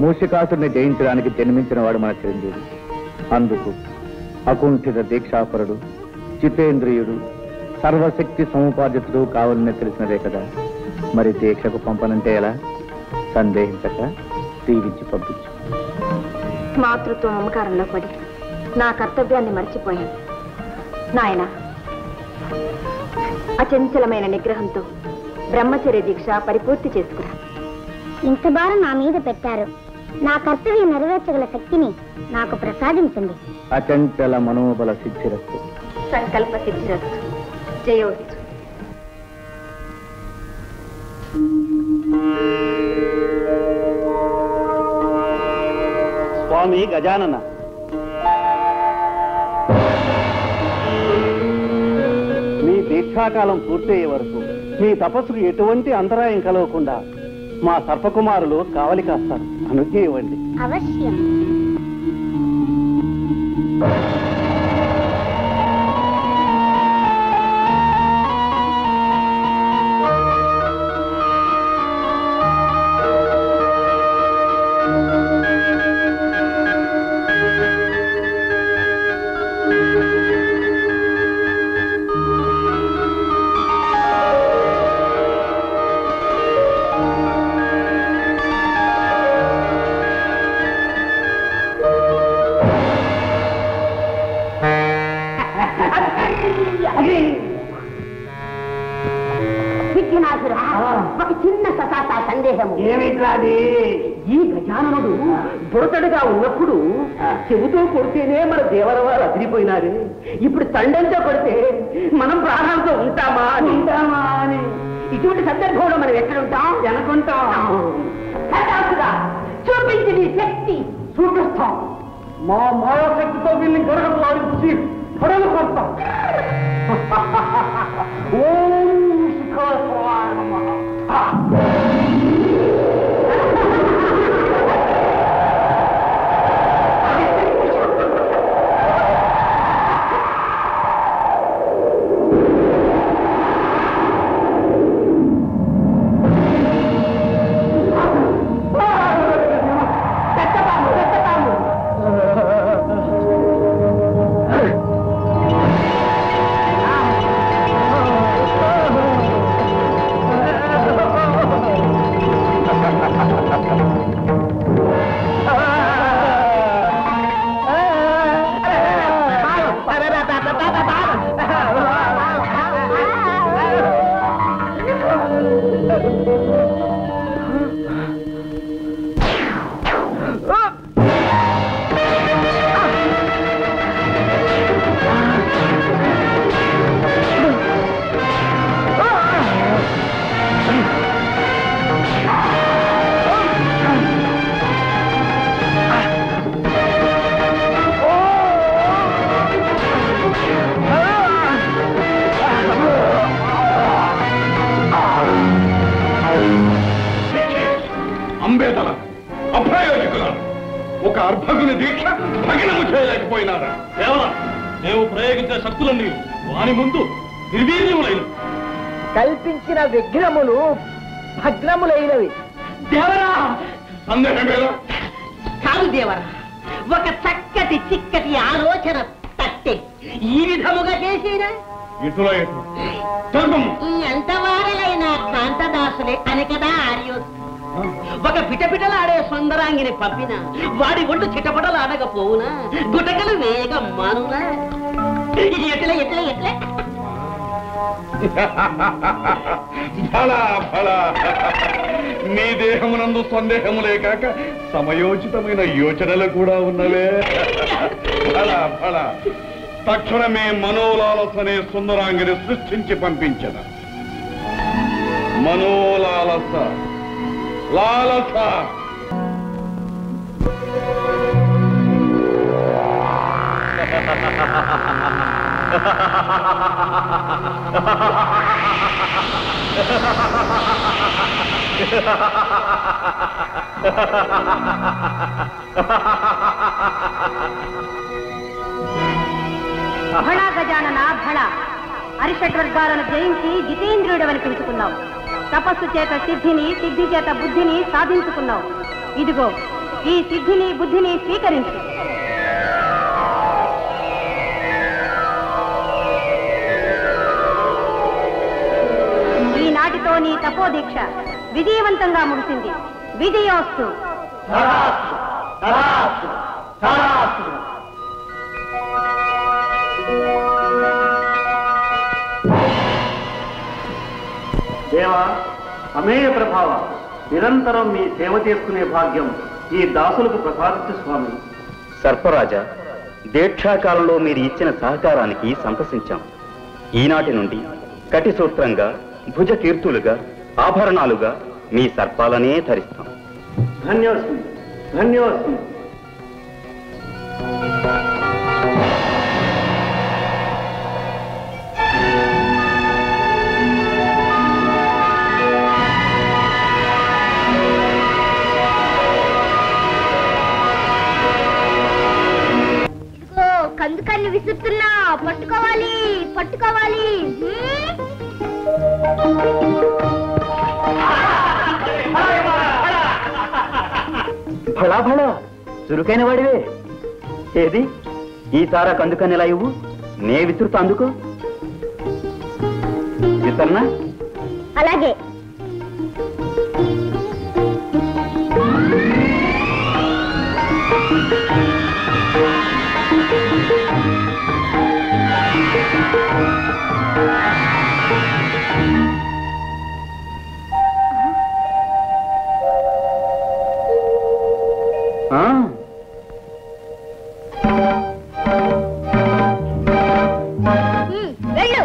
C: మూషికాసుడిని జయించడానికి జన్మించిన వాడు మన చిరంజీవి. అందుకు అకుంఠిత దీక్షాపరుడు, చితేంద్రియుడు, సర్వశక్తి సముపార్జితుడు కావాలని తెలిసినదే కదా. మరి దీక్షకు పంపనంటే ఎలా? సందేహించక దీవించి పంపించు.
D: మాతృత్వ మమకారంలో పడి నా కర్తవ్యాన్ని మర్చిపోయాను. నాయన, అచంచలమైన నిగ్రహంతో బ్రహ్మచర్య దీక్ష పరిపూర్తి చేసుకురా.
I: ఇంత భారం నా మీద పెట్టారు. నా కర్తవ్యం నెరవేర్చగల శక్తిని నాకు ప్రసాదించండి.
C: అచంచల మనోబల సిద్ధిరస్తు.
D: సంకల్ప సిద్ధిరస్తు. జయోస్తు.
G: స్వామి గజానన,
C: దీక్షాకాలం పూర్తయ్యే వరకు మీ తపస్సుకు ఎటువంటి అంతరాయం కలగకుండా మా సర్పకుమారులు కావలి కాస్తారు. అనుజ్ఞ ఇవ్వండి.
I: అవశ్యం.
J: ఒక చిన్న ససాత సందేహము.
H: ఏమిట్రాది?
J: ఈ గజాననుడు బుడతడుగా ఉన్నప్పుడు చెబుతూ కొడితేనే మన దేవరవారు అదిరిపోయినారు. ఇప్పుడు తండంతో కొడితే మనం ప్రాణాలతో ఉంటామా అని ఇటువంటి సందర్భంలో మనం ఎక్కడుంటాం? అనుకుంటాం. చూపించి నీ శక్తి చూపిస్తాం.
H: మా మాయాశక్తితో వీళ్ళని గొడవలు ఆడించి పడలు కొడతాం. ఓం శిఖరాయ నమః.
F: ఒక అర్భకుని దీక్ష భగ్నము చేయలేకపోయినారా?
B: మేము ప్రయోగించిన శక్తులన్నీ వాని ముందు నిర్వీర్యములైన
J: కల్పించిన విఘ్నములు భగ్నములైనవి. దేవరా
F: సందేహమేలా?
J: కాదు దేవరా, ఒక చక్కటి చిక్కటి ఆలోచన తట్టే ఈ విధముగా చేసినా
F: ఇటులో
J: ఎంత వారలైన కాంతదాసులే అని కదా ఆర్యోస్. ఒక పిటపిటలాడే సుందరాంగిని పంపిన వాడి ఒంటు చిటపటలు ఆడకపోవునా? గుటకలు వేగం మానునా? ఎట్లా ఎట్లా ఎట్లా
F: ఫలా ఫలా నీ దేహమునందు సందేహములే కాక సమయోచితమైన యోచనలు కూడా ఉన్నవే. ఫలా ఫలా తక్షణమే మనోలాలసనే సుందరాంగిని సృష్టించి పంపించద. మనోలాలస లాలస
I: భళ గజానన భళ. అరిషడ్వర్గాలను జయించి జితేంద్రియుడవని పిలుచుకున్నావు. తపస్సు చేత సిద్ధిని, సిద్ధి చేత బుద్ధిని సాధించుకున్నావు. ఇదిగో ఈ సిద్ధిని బుద్ధిని స్వీకరించు. ఈనాటితో నీ తపోదీక్ష విజయవంతంగా ముగిసింది. విజయోస్తు.
C: దేవా, అమేయ ప్రభావ, నిరంతరం మీ సేవ చేసుకునే భాగ్యం ఈ దాసులకు ప్రసాదించు స్వామి.
E: సర్పరాజా, దీక్షాకాలంలో మీరు ఇచ్చిన సహకారానికి సంతసించాం. ఈనాటి నుండి కటి సూత్రంగా, భుజ కీర్తులుగా, ఆభరణాలుగా మీ సర్పాలనే ధరిస్తాం.
C: ధన్యోస్మి, ధన్యోస్మి.
E: భళా భళా చురుకైన వాడివే. ఏది ఈ తారా కందుకని ఎలా ఇవ్వు, నే విసురుతా అందుకో. విసరనా?
I: అలాగే. వెళ్ళు.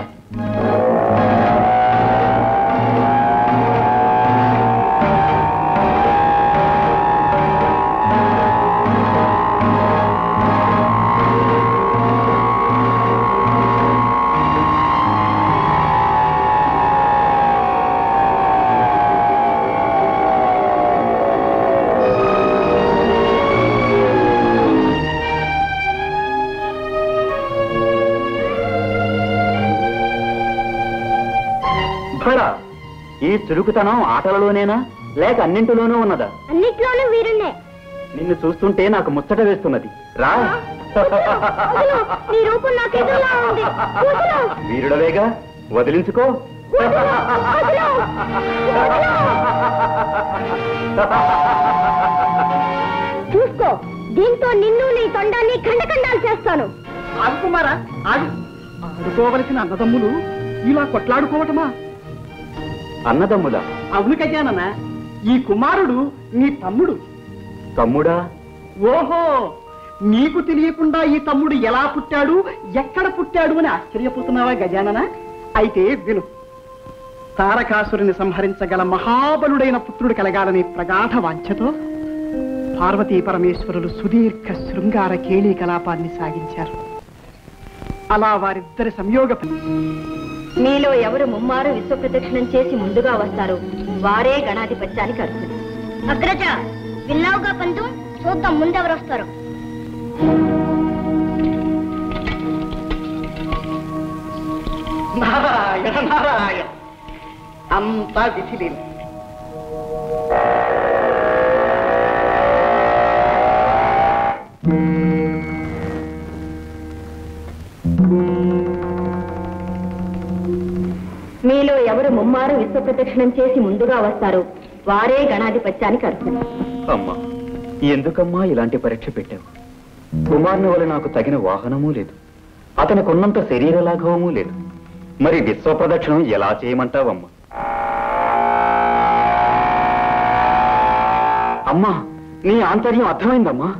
E: ఈ చురుకుతనం ఆటలలోనేనా లేక అన్నింటిలోనూ ఉన్నదా?
I: అన్నిట్లోనూ వీరున్నే.
E: నిన్ను చూస్తుంటే నాకు ముచ్చట వేస్తున్నది. రా.
I: నీ రూపం నాకు ఎదురులా ఉంది.
E: వీరుడవేగా, వదిలించుకో.
I: చూసుకో, దీంతో నిన్ను నీ తొండాన్ని ఖండఖండాలు చేస్తాను.
G: ఆగు కుమారా, ఆగు. ఆడుకోవలసిన అన్నదమ్ములు ఇలా కొట్లాడుకోవటమా?
E: అన్నదమ్ములా?
G: అవును గజానన, ఈ కుమారుడు నీ తమ్ముడు.
E: తమ్ముడా?
G: ఓహో, నీకు తెలియకుండా ఈ తమ్ముడు ఎలా పుట్టాడు, ఎక్కడ పుట్టాడు అని ఆశ్చర్యపోతున్నావా గజానన? అయితే విను. తారకాసురుని సంహరించగల మహాబలుడైన పుత్రుడు కలగాలని ప్రగాఢ వాంఛతో పార్వతీ పరమేశ్వరులు సుదీర్ఘ శృంగార కేళీ కలాపాన్ని సాగించారు. అలా వారిద్దరి సంయోగ
D: మీలో ఎవరు ముమ్మారు విశ్వ ప్రదక్షిణం చేసి ముందుగా వస్తారు వారే గణాధిపత్యానికి అర్హులు.
I: అగ్రజ, విన్నావుగా పంతు, చూద్దాం ముందెవరు వస్తారు.
G: నారాయణ నారాయణ, అంతా విధిలేని.
D: మీలో ఎవరు ముమ్మారు విశ్వ ప్రదక్షిణం చేసి ముందుగా వస్తారు వారే గణాధిపత్యానికి అర్హులు.
E: అమ్మా, ఎందుకమ్మా ఇలాంటి పరీక్ష పెట్టావు? కుమారుని వల్ల నాకు తగిన వాహనమూ లేదు, అతనికి ఉన్నంత శరీర లాఘవమూ లేదు. మరి విశ్వ ప్రదక్షిణం ఎలా చేయమంటావమ్మా? అమ్మా, నీ ఆంతర్యం అర్థమైందమ్మా.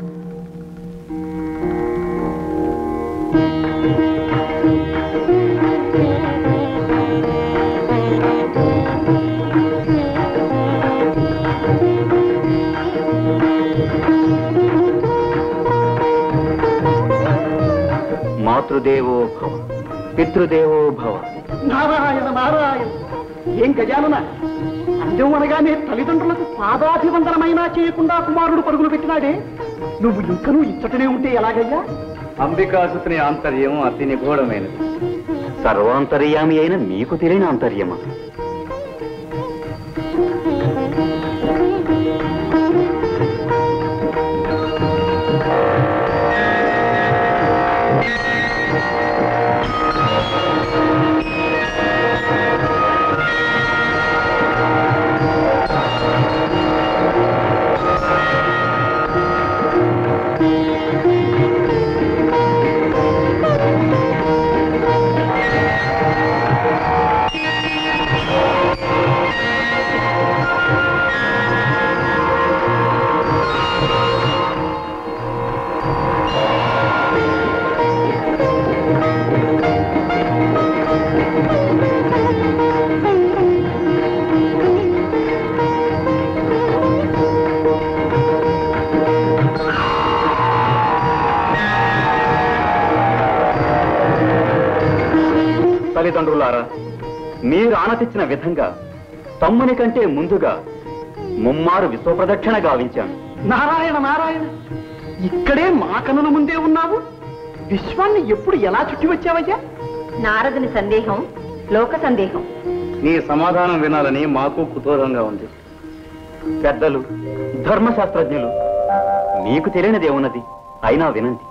E: మాతృదేవో భవ, పితృదేవో భవ.
G: నారాయణ నారాయణ, ఏం గజానన, అందం అనగానే తల్లిదండ్రులకు పాదాభివందనమైనా చేయకుండా కుమారుడు పరుగులు పెట్టినాడే, నువ్వు ఇంకనూ ఇచ్చటనే ఉంటే ఎలాగయ్యా?
C: అంబికాసుని ఆంతర్యం అతి నిగూఢమైనది.
E: సర్వాంతర్యామి అయిన నీకు తెలియని ఆంతర్యమా? తల్లిదండ్రులారా, మీరు ఆనతిచ్చిన విధంగా తమ్ముని కంటే ముందుగా ముమ్మారు విశ్వప్రదక్షిణ గావించాను.
G: నారాయణ నారాయణ, ఇక్కడే మా కనుల ముందే ఉన్నావు. విశ్వాన్ని ఎప్పుడు ఎలా చుట్టి వచ్చావయ్యా?
D: నారదుని సందేహం లోక సందేహం.
C: నీ సమాధానం వినాలని మాకు కుతూహలంగా ఉంది.
E: పెద్దలు, ధర్మశాస్త్రజ్ఞులు, మీకు తెలియనిదేమున్నది, అయినా వినండి.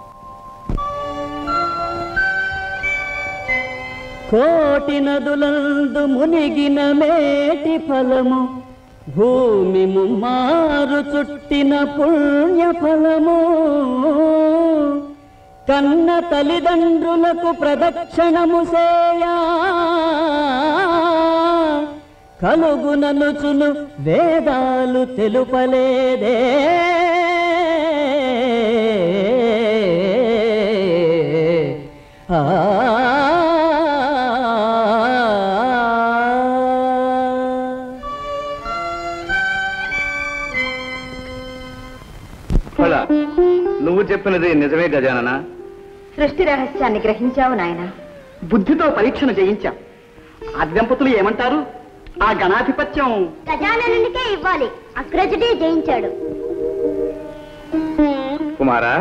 L: కోటి నదులందు మునిగిన మేటి ఫలము, భూమి ముమ్మారు చుట్టిన పుణ్య ఫలము, కన్న తల్లిదండ్రులకు ప్రదక్షిణము సేయా కలుగుననుచును వేదాలు తెలుపలేదే.
C: నువ్వు చెప్పినది నిజమే గజానన.
I: సృష్టి రహస్యాన్ని గ్రహించావు నాయన.
G: బుద్ధితో పరీక్షణ చేయించాం. ఆ దంపతులు ఏమంటారు? ఆ గణాధిపత్యం
M: గజాననునికే ఇవ్వాలి. అగ్రజుడే జయించాడు.
C: కుమారా,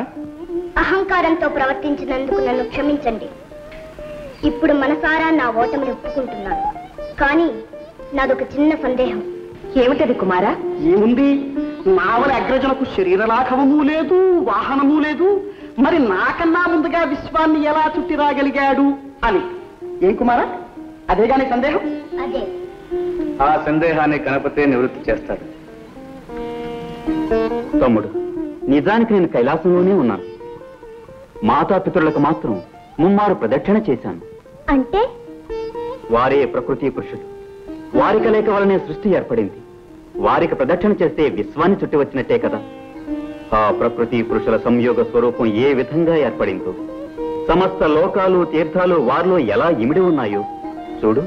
M: అహంకారంతో ప్రవర్తించినందుకు నన్ను క్షమించండి. ఇప్పుడు మనసారా నా ఓటమిని ఒప్పుకుంటున్నాను. కానీ నాదొక చిన్న సందేహం.
I: ఏమిటది కుమారా?
G: ఏముంది? నావల అగ్రజులకు శరీర లాఘవము లేదు, వాహనము లేదు. మరి నాకన్నా ముందుగా విశ్వాన్ని ఎలా చుట్టి రాగలిగాడు అని. ఏం కుమారా, అదేగాని సందేహం?
M: అదే.
C: ఆ సందేహాన్ని గణపతే నివృత్తి చేస్తాడు.
E: తమ్ముడు, నిజానికి నేను కైలాసంలోనే ఉన్నాను. మాతాపితరులకు మాత్రం ముమ్మారు ప్రదక్షిణ చేశాను.
M: అంటే
E: వారే ప్రకృతి పురుషులు. వారి కలయిక వలనే సృష్టి ఏర్పడింది. వారికి ప్రదక్షిణ చేస్తే విశ్వాన్ని చుట్టి వచ్చినట్టే కదా. ఆ ప్రకృతి పురుషుల సంయోగ స్వరూపం ఏ విధంగా ఏర్పడిందో, సమస్త లోకాలు తీర్థాలు వారిలో ఎలా ఇమిడి ఉన్నాయో చూడు.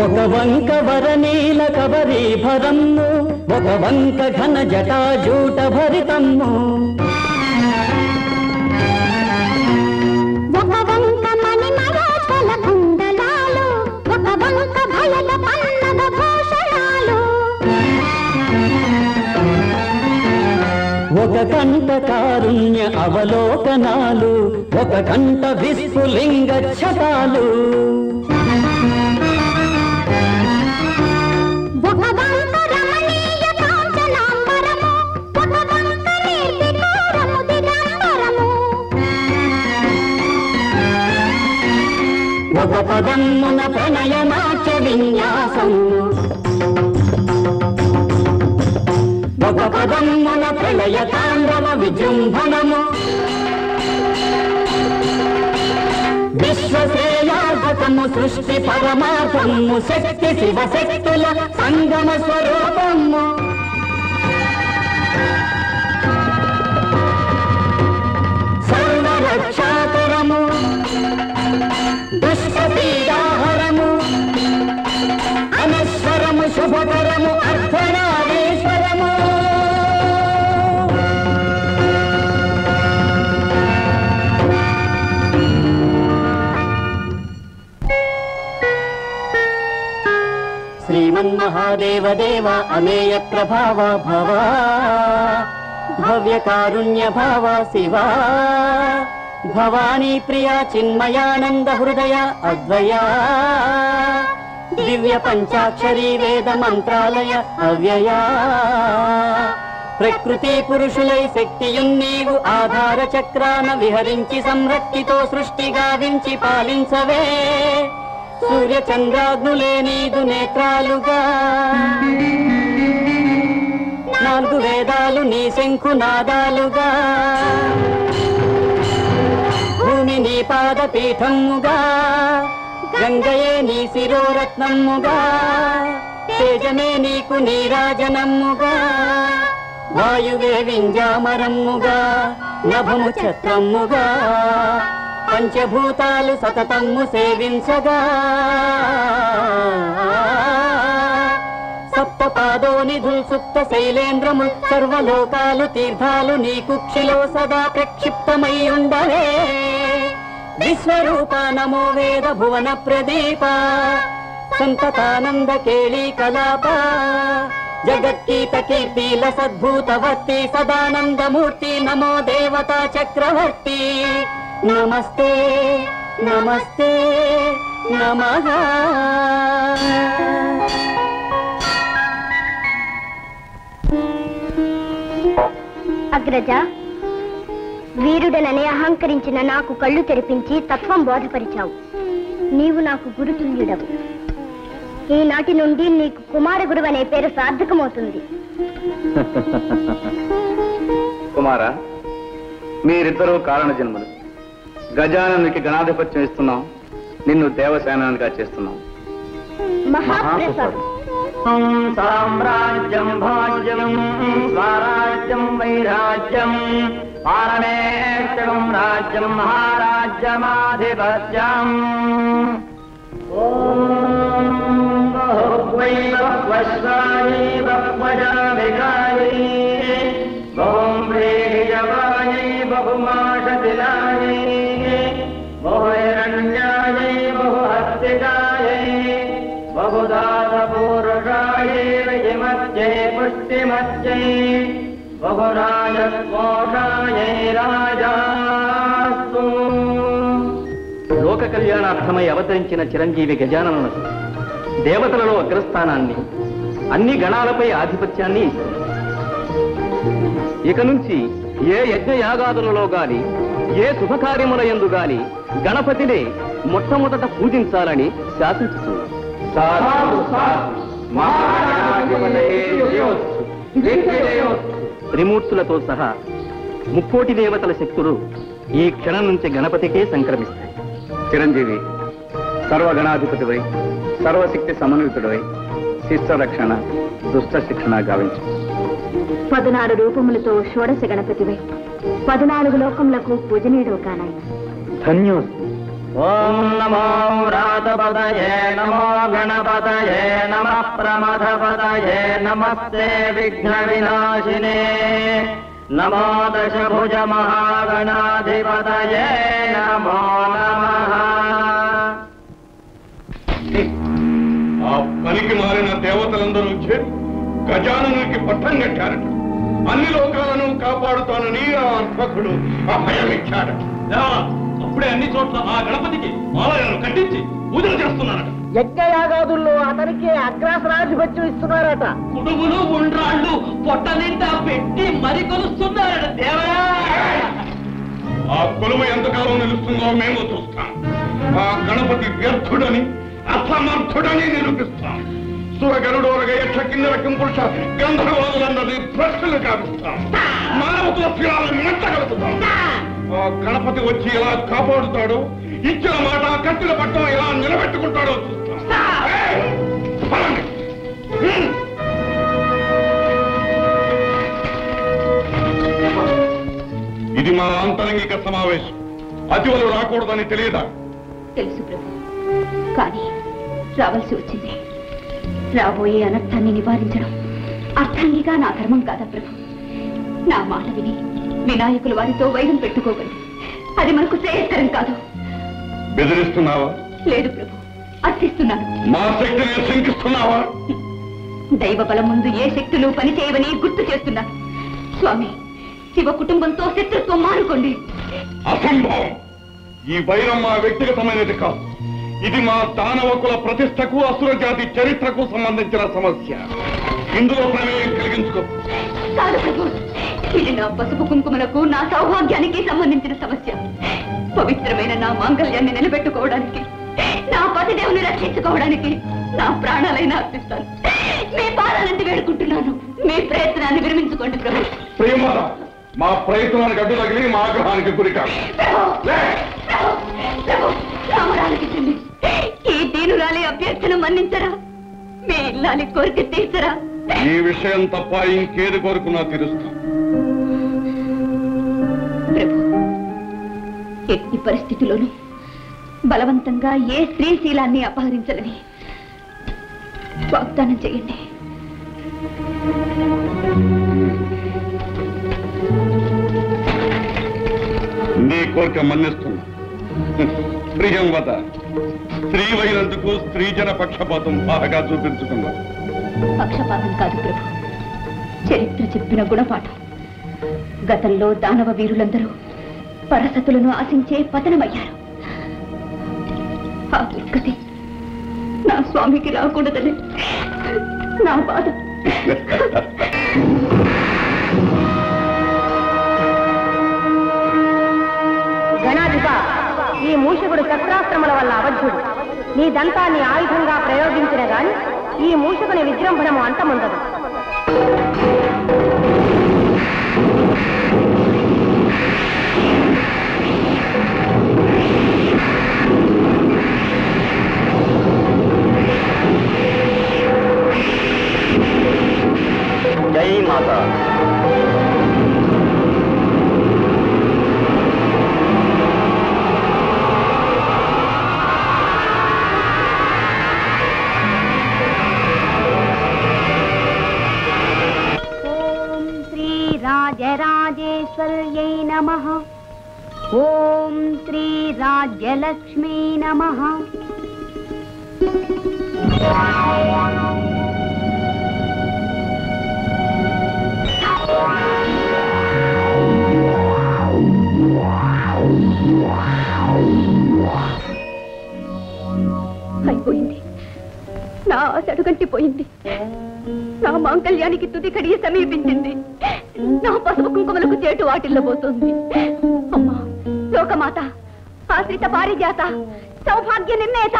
L: ఒక వంక వరనీల కబరీభరమ్ము, ఒక వంక ఘన జటాజూట భరితమ్ము,
M: ఒక వంక మణిమరాటల కుండలాలు, ఒక వంక భయల పన్నగ భూషణాలు,
L: ఒక కంట కారుణ్య అవలోకనాలు, ఒక కంట విస్ఫులింగ ఛటాలు,
M: ఒక వంక రమణీయ కాంచనాంబరము, ఒక వంక నిర్వికారము దిగంబరము,
L: ఒక పదమ్మున ప్రణయనాట్య విన్యాసము, ఒక పదమ్మున ప్రళయ తాండవ విజృంభణము, విశ్వశ్రేయార్థకము సృష్టి పరమార్థము, శక్తి శివశక్తుల సంగమ స్వరూపము, సర్వరక్షాకరము, దుష్టపీడాహరము, అనశ్వరము, శుభకరము, అర్ధనారీశ్వరము. శ్రీమన్మహాదేవ దేవ అమేయ ప్రభావ భవ, భవ్య కారుణ్య భావ శివా, భవానీ ప్రియా చిన్మయానంద హృదయ అద్వయా, దివ్య పంచాక్షరీ వేద మంత్రాలయ అవ్యయా, ప్రకృతి పురుషులై శక్తియున్నీవు ఆధార చక్రాన విహరించి సంరక్తితో సృష్టి గావించి పాలించవే, సూర్య చంద్రాగ్నులే నీదు నేత్రాలుగా, నాలుగు వేదాలు నీ శంఖునాదాలుగా, భూమి నీ పాదపీఠముగా, గంగయే నీ శిరోరత్నముగా, తేజమే నీకు నీరాజనముగా, వాయువే వింజామరముగా, నభము ఛత్రముగా, పంచభూతాలు సతతమ్ము సేవించగా, సప్తపాదోనిధుల్ సుప్త శైలేంద్రము, సర్వలోకాలు తీర్థాలు నీ కుక్షిలో సదా ప్రక్షిప్తమై ఉండవే, విశ్వరూప నమో వేద భువన ప్రదీప, సంతతానంద కేళీ కలాప, జగత్కీత కీర్తిల సద్భూతవర్తి సదానందమూర్తి నమో దేవతా చక్రవర్తి నమస్తే నమస్తే నమః.
M: అగ్రజ, వీరుడననే అహంకరించిన నాకు కళ్ళు తెరిపించి తత్వం బోధపరిచావు. నీవు నాకు గురుతుల్యుడవు. ఈనాటి నుండి నీకు కుమార గురువు అనే పేరు సార్థకమవుతుంది.
C: కుమార, మీరిద్దరూ కారణ జన్మలు. గజాననునికి గణాధిపత్యం ఇస్తున్నాం, నిన్ను దేవసేనానిగా చేస్తున్నాం.
M: మహాప్రసాదం.
E: సామ్రాజ్యం భాగ్యం స్వరాజ్యం వైరాజ్యం పారమేష్టం రాజ్యం మహారాజ్యమాధిపత్యం. బహుహిరణ్యాయై బహుహస్తికాయై బహుదాతపూరుషాయై విమత్యై పుష్టిమత్యై బహురాజకోషాయై రాజాస్తు. లోక కళ్యాణార్థమై అవతరించిన చిరంజీవి గజాననులకు దేవతలలో అగ్రస్థానాన్ని, అన్ని గణాలపై ఆధిపత్యాన్ని ఇస్తుంది. ఇక నుంచి ఏ యజ్ఞయాగాదులలో గాని, ఏ శుభకార్యముల యందు గాని గణపతినే మొట్టమొదట పూజించాలని శాసించుతుంది. త్రిమూర్తులతో సహా ముక్కోటి దేవతల శక్తులు ఈ క్షణం నుంచి గణపతికే సంక్రమిస్తాయి.
C: చిరంజీవి, సర్వగణాధిపతివై సర్వశక్తి సమన్వితుడవై శిష్ట రక్షణ దుష్ట శిక్షణ గావించు.
I: 14 రూపములతో షోడశ గణపతివై 14 లోకములకు పూజనీయుడు కానాయి.
C: ధన్యోస్తు.
E: ఓం నమో వ్రాతపదయే నమో గణపతయే నమః ప్రమథపదయే నమస్తే విఘ్న వినాశినే నమో దశభుజ మహాగణాధిపతయే నమో నమః.
F: ఆ పనికి మారిన దేవతలందరూ చేరి గజాననునికి పట్టం కట్టారట. అన్ని లోకాలను కాపాడుతానని ఆ అర్భకుడు అభయమిచ్చాడట.
B: అప్పుడే అన్ని చోట్ల ఆ గణపతికి ఆలయాలను కట్టించి పూజలు చేస్తున్నారట.
G: యజ్ఞయాగాదుల్లో అతనికి అగ్రాసనాధిపత్యం ఇస్తున్నారట.
H: కుడుములు ఉండ్రాళ్ళు పొట్ట నిండా పెట్టి మరి కొలుస్తున్నారట. దేవరా,
F: ఆ కొలువు ఎంతకాలం నిలుస్తుందో మేము చూస్తాం. ఆ గణపతి వ్యర్థుడని అసమర్థుడని నిరూపిస్తాం. సురగరుడోరగ యక్ష కిన్నెర కింపురుష గంధర్వాదులందరినీ ప్రశ్నలు కాపిస్తాం. మానవతుల శిలాలను మెచ్చగలుగుతాం. ఆ గణపతి వచ్చి ఎలా కాపాడుతాడో, ఇచ్చిన మాట కత్తిల పట్టం ఎలా నిలబెట్టుకుంటాడో చూస్తాం. ఇది మా అంతరంగిక సమావేశం. అతివలు రాకూడదని తెలియదా?
I: తెలుసు ప్రభు, కానీ రావాల్సి వచ్చింది. రాబోయే అనర్థాన్ని నివారించడం అర్థంగిగా నా ధర్మం కాదా ప్రభు? నా మాట విని వినాయకులు వారితో వైరం పెట్టుకోగలరు. అది మనకు శ్రేయస్కరం కాదు.
F: బెదిరిస్తున్నావా?
I: లేదు ప్రభు, అర్థిస్తున్నాను.
F: మా శక్తిని శంకిస్తున్నావా?
I: దైవ బలం ముందు ఏ శక్తులు పనిచేయవని గుర్తు చేస్తున్నాను. స్వామి, శివ కుటుంబంతో శత్రుత్వం మానుకోండి.
F: అసంభవం. ఈ వైరం మా వ్యక్తిగతమైనది కాదు. ఇది మా దానవకుల ప్రతిష్టకు అసుర జాతి చరిత్రకు సంబంధించిన సమస్య. ఇందులో ప్రమేయం కలిగించుకో.
I: కాదు ప్రభు, ఇది నా పసుపు కుంకుమలకు, నా సౌభాగ్యానికి సంబంధించిన సమస్య. పవిత్రమైన నా మాంగళ్యాన్ని నిలబెట్టుకోవడానికి, నా పతిదేవుని రక్షించుకోవడానికి నా ప్రాణాలైనా అర్పిస్తాను. మీ పాదాలంటే వేడుకుంటున్నాను. మీ ప్రయత్నాన్ని విరమించుకోండి ప్రభు.
F: ప్రియమాత, మా ప్రయత్నానికి అడ్డు తగిలి మా ఆగ్రహానికి గురికాదు.
I: రామరాలకించండి. ఈ దీనురాలి అభ్యర్థన మన్నించరా? మీ ఇల్లాలి కోరిక తీర్చరా?
F: ఈ విషయం తప్ప ఇంకేది కోరుకున్నా తీరుస్తాం.
I: ప్రభు, ఎట్టి పరిస్థితిలోనూ బలవంతంగా ఏ స్త్రీ శీలాన్ని అపహరించాలని వాగ్దానం చేయండి.
F: నీ కోరిక మన్నిస్తున్నా. ప్రియం వద, స్త్రీ అయినందుకు స్త్రీజన పక్షపాతం బాగా చూపించుకున్నా.
D: పక్షపాతం కాదు ప్రభు, చరిత్ర చెప్పిన గుణపాఠం. గతంలో దానవ వీరులందరూ పరసతులను ఆశించే పతనమయ్యారు. ఆ దుర్గతి నా స్వామికి రాకూడదని నా బాధ.
I: గణాధిప, ఈ మూషకుడు శస్త్రాస్త్రముల వల్ల అవధ్యుడు. నీ దంతాన్ని ఆయుధంగా ప్రయోగించిన గాని ఈ మూషకుని విజృంభణము అంతముందదు.
E: జై మాతా.
I: రాజరాజేశ్వర్యై నమః. ఓం శ్రీ రాజ్యలక్ష్మీ నమః.
D: అయిపోయింది, నా ఆశ అడుగంటిపోయింది. నా మాంగళ్యానికి తుది కడియ సమీపించింది. నా పసుపు కుంకుమలకు చేటు వాటిల్లబోతోంది. అమ్మా లోకమాత, ఆశ్రిత పారిజాత, సౌభాగ్య నిర్ణేత.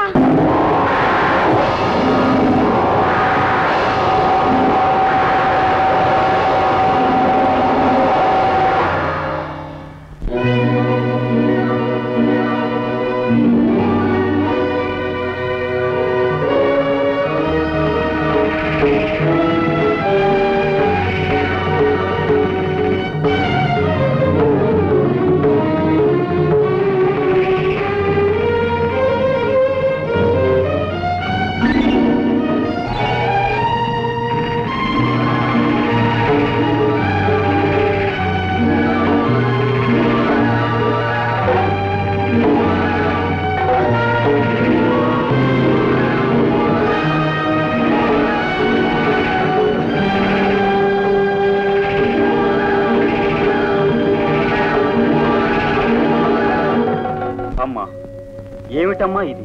E: ఏమిటమ్మా ఇది?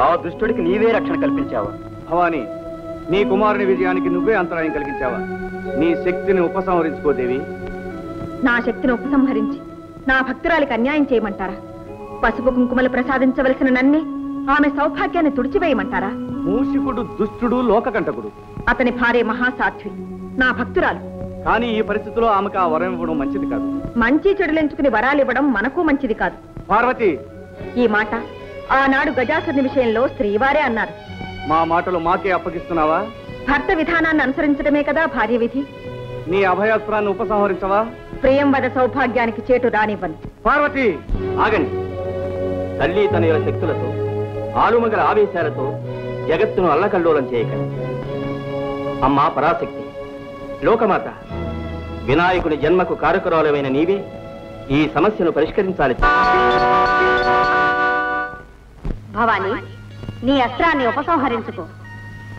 E: ఆ దుష్టుడికి నీవే రక్షణ కల్పించావా?
C: భవాని, నీ కుమారుని విజయానికి నువ్వే అంతరాయం కలిగించావా? నీ శక్తిని ఉపసంహరించుకోదేవి.
D: నా శక్తిని ఉపసంహరించి నా భక్తురాలికి అన్యాయం చేయమంటారా? పసుపు కుంకుమలు ప్రసాదించవలసిన నన్నే ఆమె సౌభాగ్యాన్ని తుడిచివేయమంటారా?
C: మూషికుడు దుష్టుడు, లోకకంటకుడు.
D: అతని భార్య మహాసాధ్వి, నా భక్తురాలు.
C: కానీ ఈ పరిస్థితిలో ఆమెకు ఆ వరం ఇవ్వడం మంచిది కాదు.
D: మంచి చెడులెంచుకుని వరాలివ్వడం మనకు మంచిది కాదు.
C: పార్వతి,
D: ఈ మాట ఆనాడు గజాసురుని విషయంలో శ్రీవారే అన్నారు.
C: మా మాటలు మాకే అప్పగిస్తున్నావా?
D: భర్త విధానాన్ని అనుసరించడమే కదా భార్య విధి.
C: నీ అభయాస్త్రాన్ని ఉపసంహరించవా?
D: ప్రియంవద సౌభాగ్యానికి చేటు రానివ్వను.
C: పార్వతి,
E: ఆగండి. తల్లి తనయుల శక్తులతో, ఆలుమగల ఆవేశాలతో జగత్తును అల్లకల్లోలం చేయకండి. అమ్మా పరాశక్తి, లోకమాత, వినాయకుని జన్మకు కారకురాలమైన నీవే ఈ సమస్యను పరిష్కరించాలి.
I: భవాని, నీ అస్త్రాన్ని ఉపసంహరించుకో.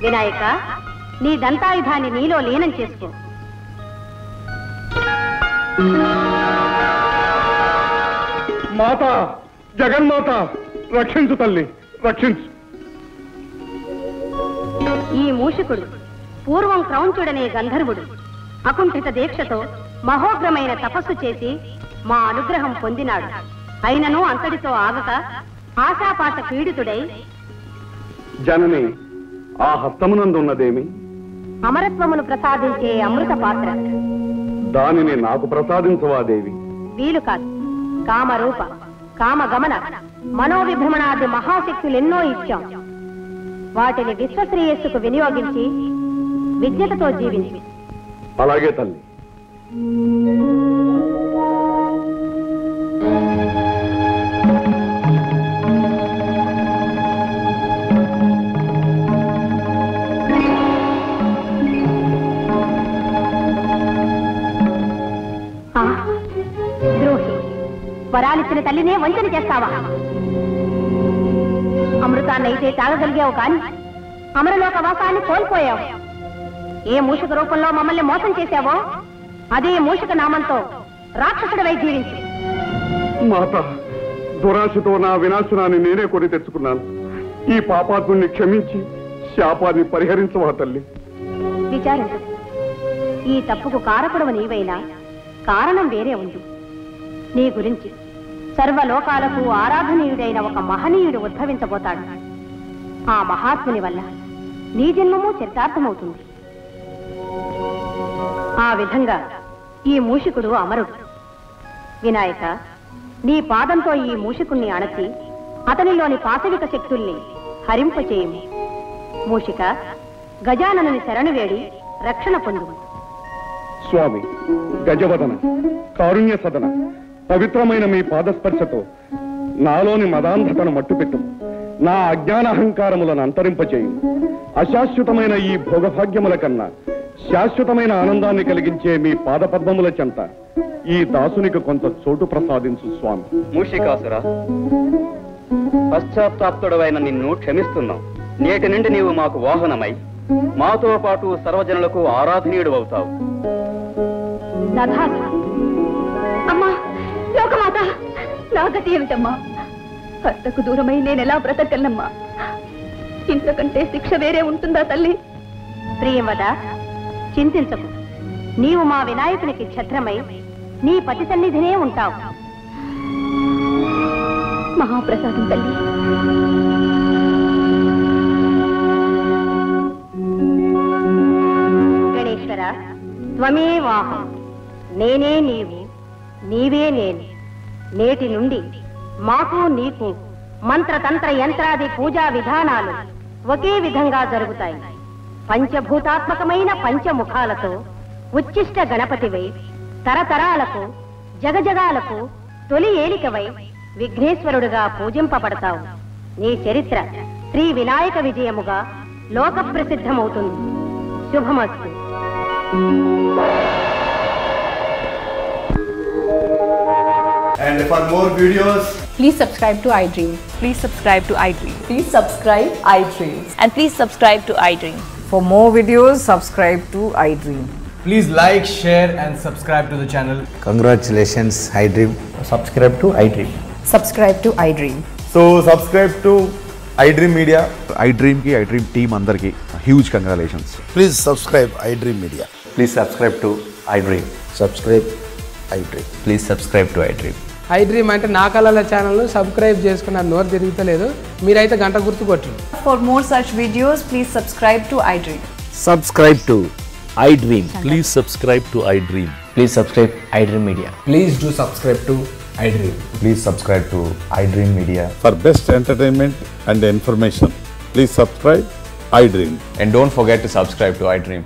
I: వినాయక, నీ దంతాయుధాన్ని నీలో లీనం చేసుకో.
F: మాత, జగన్మాత, రక్షించు తల్లి, రక్షించు.
I: ఈ మూషకుడు పూర్వం క్రౌంచుడనే గంధర్వుడు అకుంఠిత దీక్షతో మహోగ్రమైన తపస్సు చేసి మా అనుగ్రహం పొందినాడు. అయినను అంతటితో ఆగక ఆశాపాత పీడితుడై
F: జనని, ఆ హస్తమునందున్నదేమి?
I: అమరత్వమును ప్రసాదించే అమృత పాత్ర.
F: దానిని నాకు ప్రసాదించవా దేవి?
I: వీలు కాదు. కామరూప, కామగమన, మనోవిభ్రమణాది మహాశక్తులెన్నో ఇచ్చాం. వాటిని విశ్వశ్రేయస్సుకు వినియోగించి విద్యలతో జీవించి.
F: అలాగే తల్లి.
I: ద్రోహి, వరాలిచ్చిన తల్లినే వంచన చేస్తావా? అమృతాన్నైతే తాగగలిగావు కాని అమరలోక వాసాన్ని కోల్పోయావు. ఏ మూషిక రూపంలో మమ్మల్ని మోసం చేశావో అదే మూషిక నామంతో రాక్షసుడివై జీవించు.
F: మాత, దురాశతో నా వినాశనాన్ని నేనే కొని తెచ్చుకున్నాను. ఈ పాపాత్ముని క్షమించి శాపాన్ని పరిహరించవా తల్లి.
I: విచారించు. ఈ తప్పుకు కారకుడవు నీవైనా కారణం వేరే ఉంది. నీ గురించి సర్వలోకాలకు ఆరాధనీయుడైన ఒక మహనీయుడు ఉద్భవించబోతాడు. ఆ మహాత్ముని వల్ల నీ జన్మము చరితార్థమవుతుంది. ఆ విధంగా ఈ మూషికుడు అమరుడు. వినాయక, నీ పాదంతో ఈ మూషికుణ్ణి అణచి అతనిలోని పాశవిక శక్తుల్ని హరింపచేయము. మూషిక, గజాననుని శరణు వేడి రక్షణ పొందు.
F: స్వామి, గజవదన, కారుణ్య సదన, పవిత్రమైన మీ పాదస్పర్శతో నాలోని మదాంధతను మట్టుపెట్టు. నా అజ్ఞానాహంకారములను అంతరింపచేయు. అశాశ్వతమైన ఈ భోగభాగ్యముల కన్నా శాశ్వతమైన ఆనందాన్ని కలిగించే మీ పాదపద్మముల చెంత ఈ దాసునికి కొంత చోటు ప్రసాదించు స్వామి.
E: మూషికాసుర, పశ్చాత్తాప్తుడవైన నిన్ను క్షమిస్తున్నాం. నేటి నుండి నీవు మాకు వాహనమై మాతో పాటు సర్వజనులకు ఆరాధనీయుడు అవుతావు.
D: అమ్మా, లోకమాత, నా గతి ఏమిటమ్మా? భర్తకు దూరమై నేనెలా బ్రతకగలనమ్మా? ఇంతకంటే శిక్ష వేరే ఉంటుందా తల్లి?
I: ప్రియవద, చింతించకు. నీవు మా వినాయకునికి ఛత్రమై నీ పతి సన్నిధినే ఉంటావు.
D: మహాప్రసాదం తల్లి.
I: గణేశ్వర, త్వమేవాహం. నేనే నీవు, నీవే నేను. నేటి నుండి మాకు నీకు మంత్రతంత్ర యంత్రాది పూజా విధానాలు ఒకే విధంగా జరుగుతాయి. పంచభూతాత్మకమైన పంచముఖాలతో ఉచ్చిష్ట గణపతివై తరతరాలకు జగజగాలకు తొలి ఏలికవై విఘ్నేశ్వరుడుగా పూజింపబడతావు. నీ చరిత్ర శ్రీ వినాయక విజయముగా లోక ప్రసిద్ధమవుతుంది. శుభమస్తు.
N: And for more videos,
O: please subscribe to iDream.
P: Please subscribe to iDream.
O: Please subscribe iDream.
P: And please subscribe to iDream.
O: For more videos, subscribe to iDream.
N: please like, share and subscribe to the channel.
Q: Congratulations, iDream.
N: Subscribe to iDream.
O: Subscribe to iDream.
N: So subscribe to iDream Media.
R: iDream ki iDream team andarki huge congratulations.
Q: Please subscribe iDream Media.
E: Please subscribe to iDream.
Q: Subscribe iDream.
E: Please subscribe to iDream.
S: iDream అంటే నా కళల channel subscribe చేసుకున్న నోరు తిరుగుతలేదు. మీరైతే గంట గుర్తు కొట్టండి.
O: For more such videos, please subscribe to iDream.
Q: Subscribe to iDream.
T: Please subscribe to iDream.
E: Please subscribe iDream Media.
N: Please do subscribe to iDream.
R: Please subscribe to iDream Media.
F: For best entertainment and information, please subscribe iDream.
E: And don't forget to subscribe to iDream.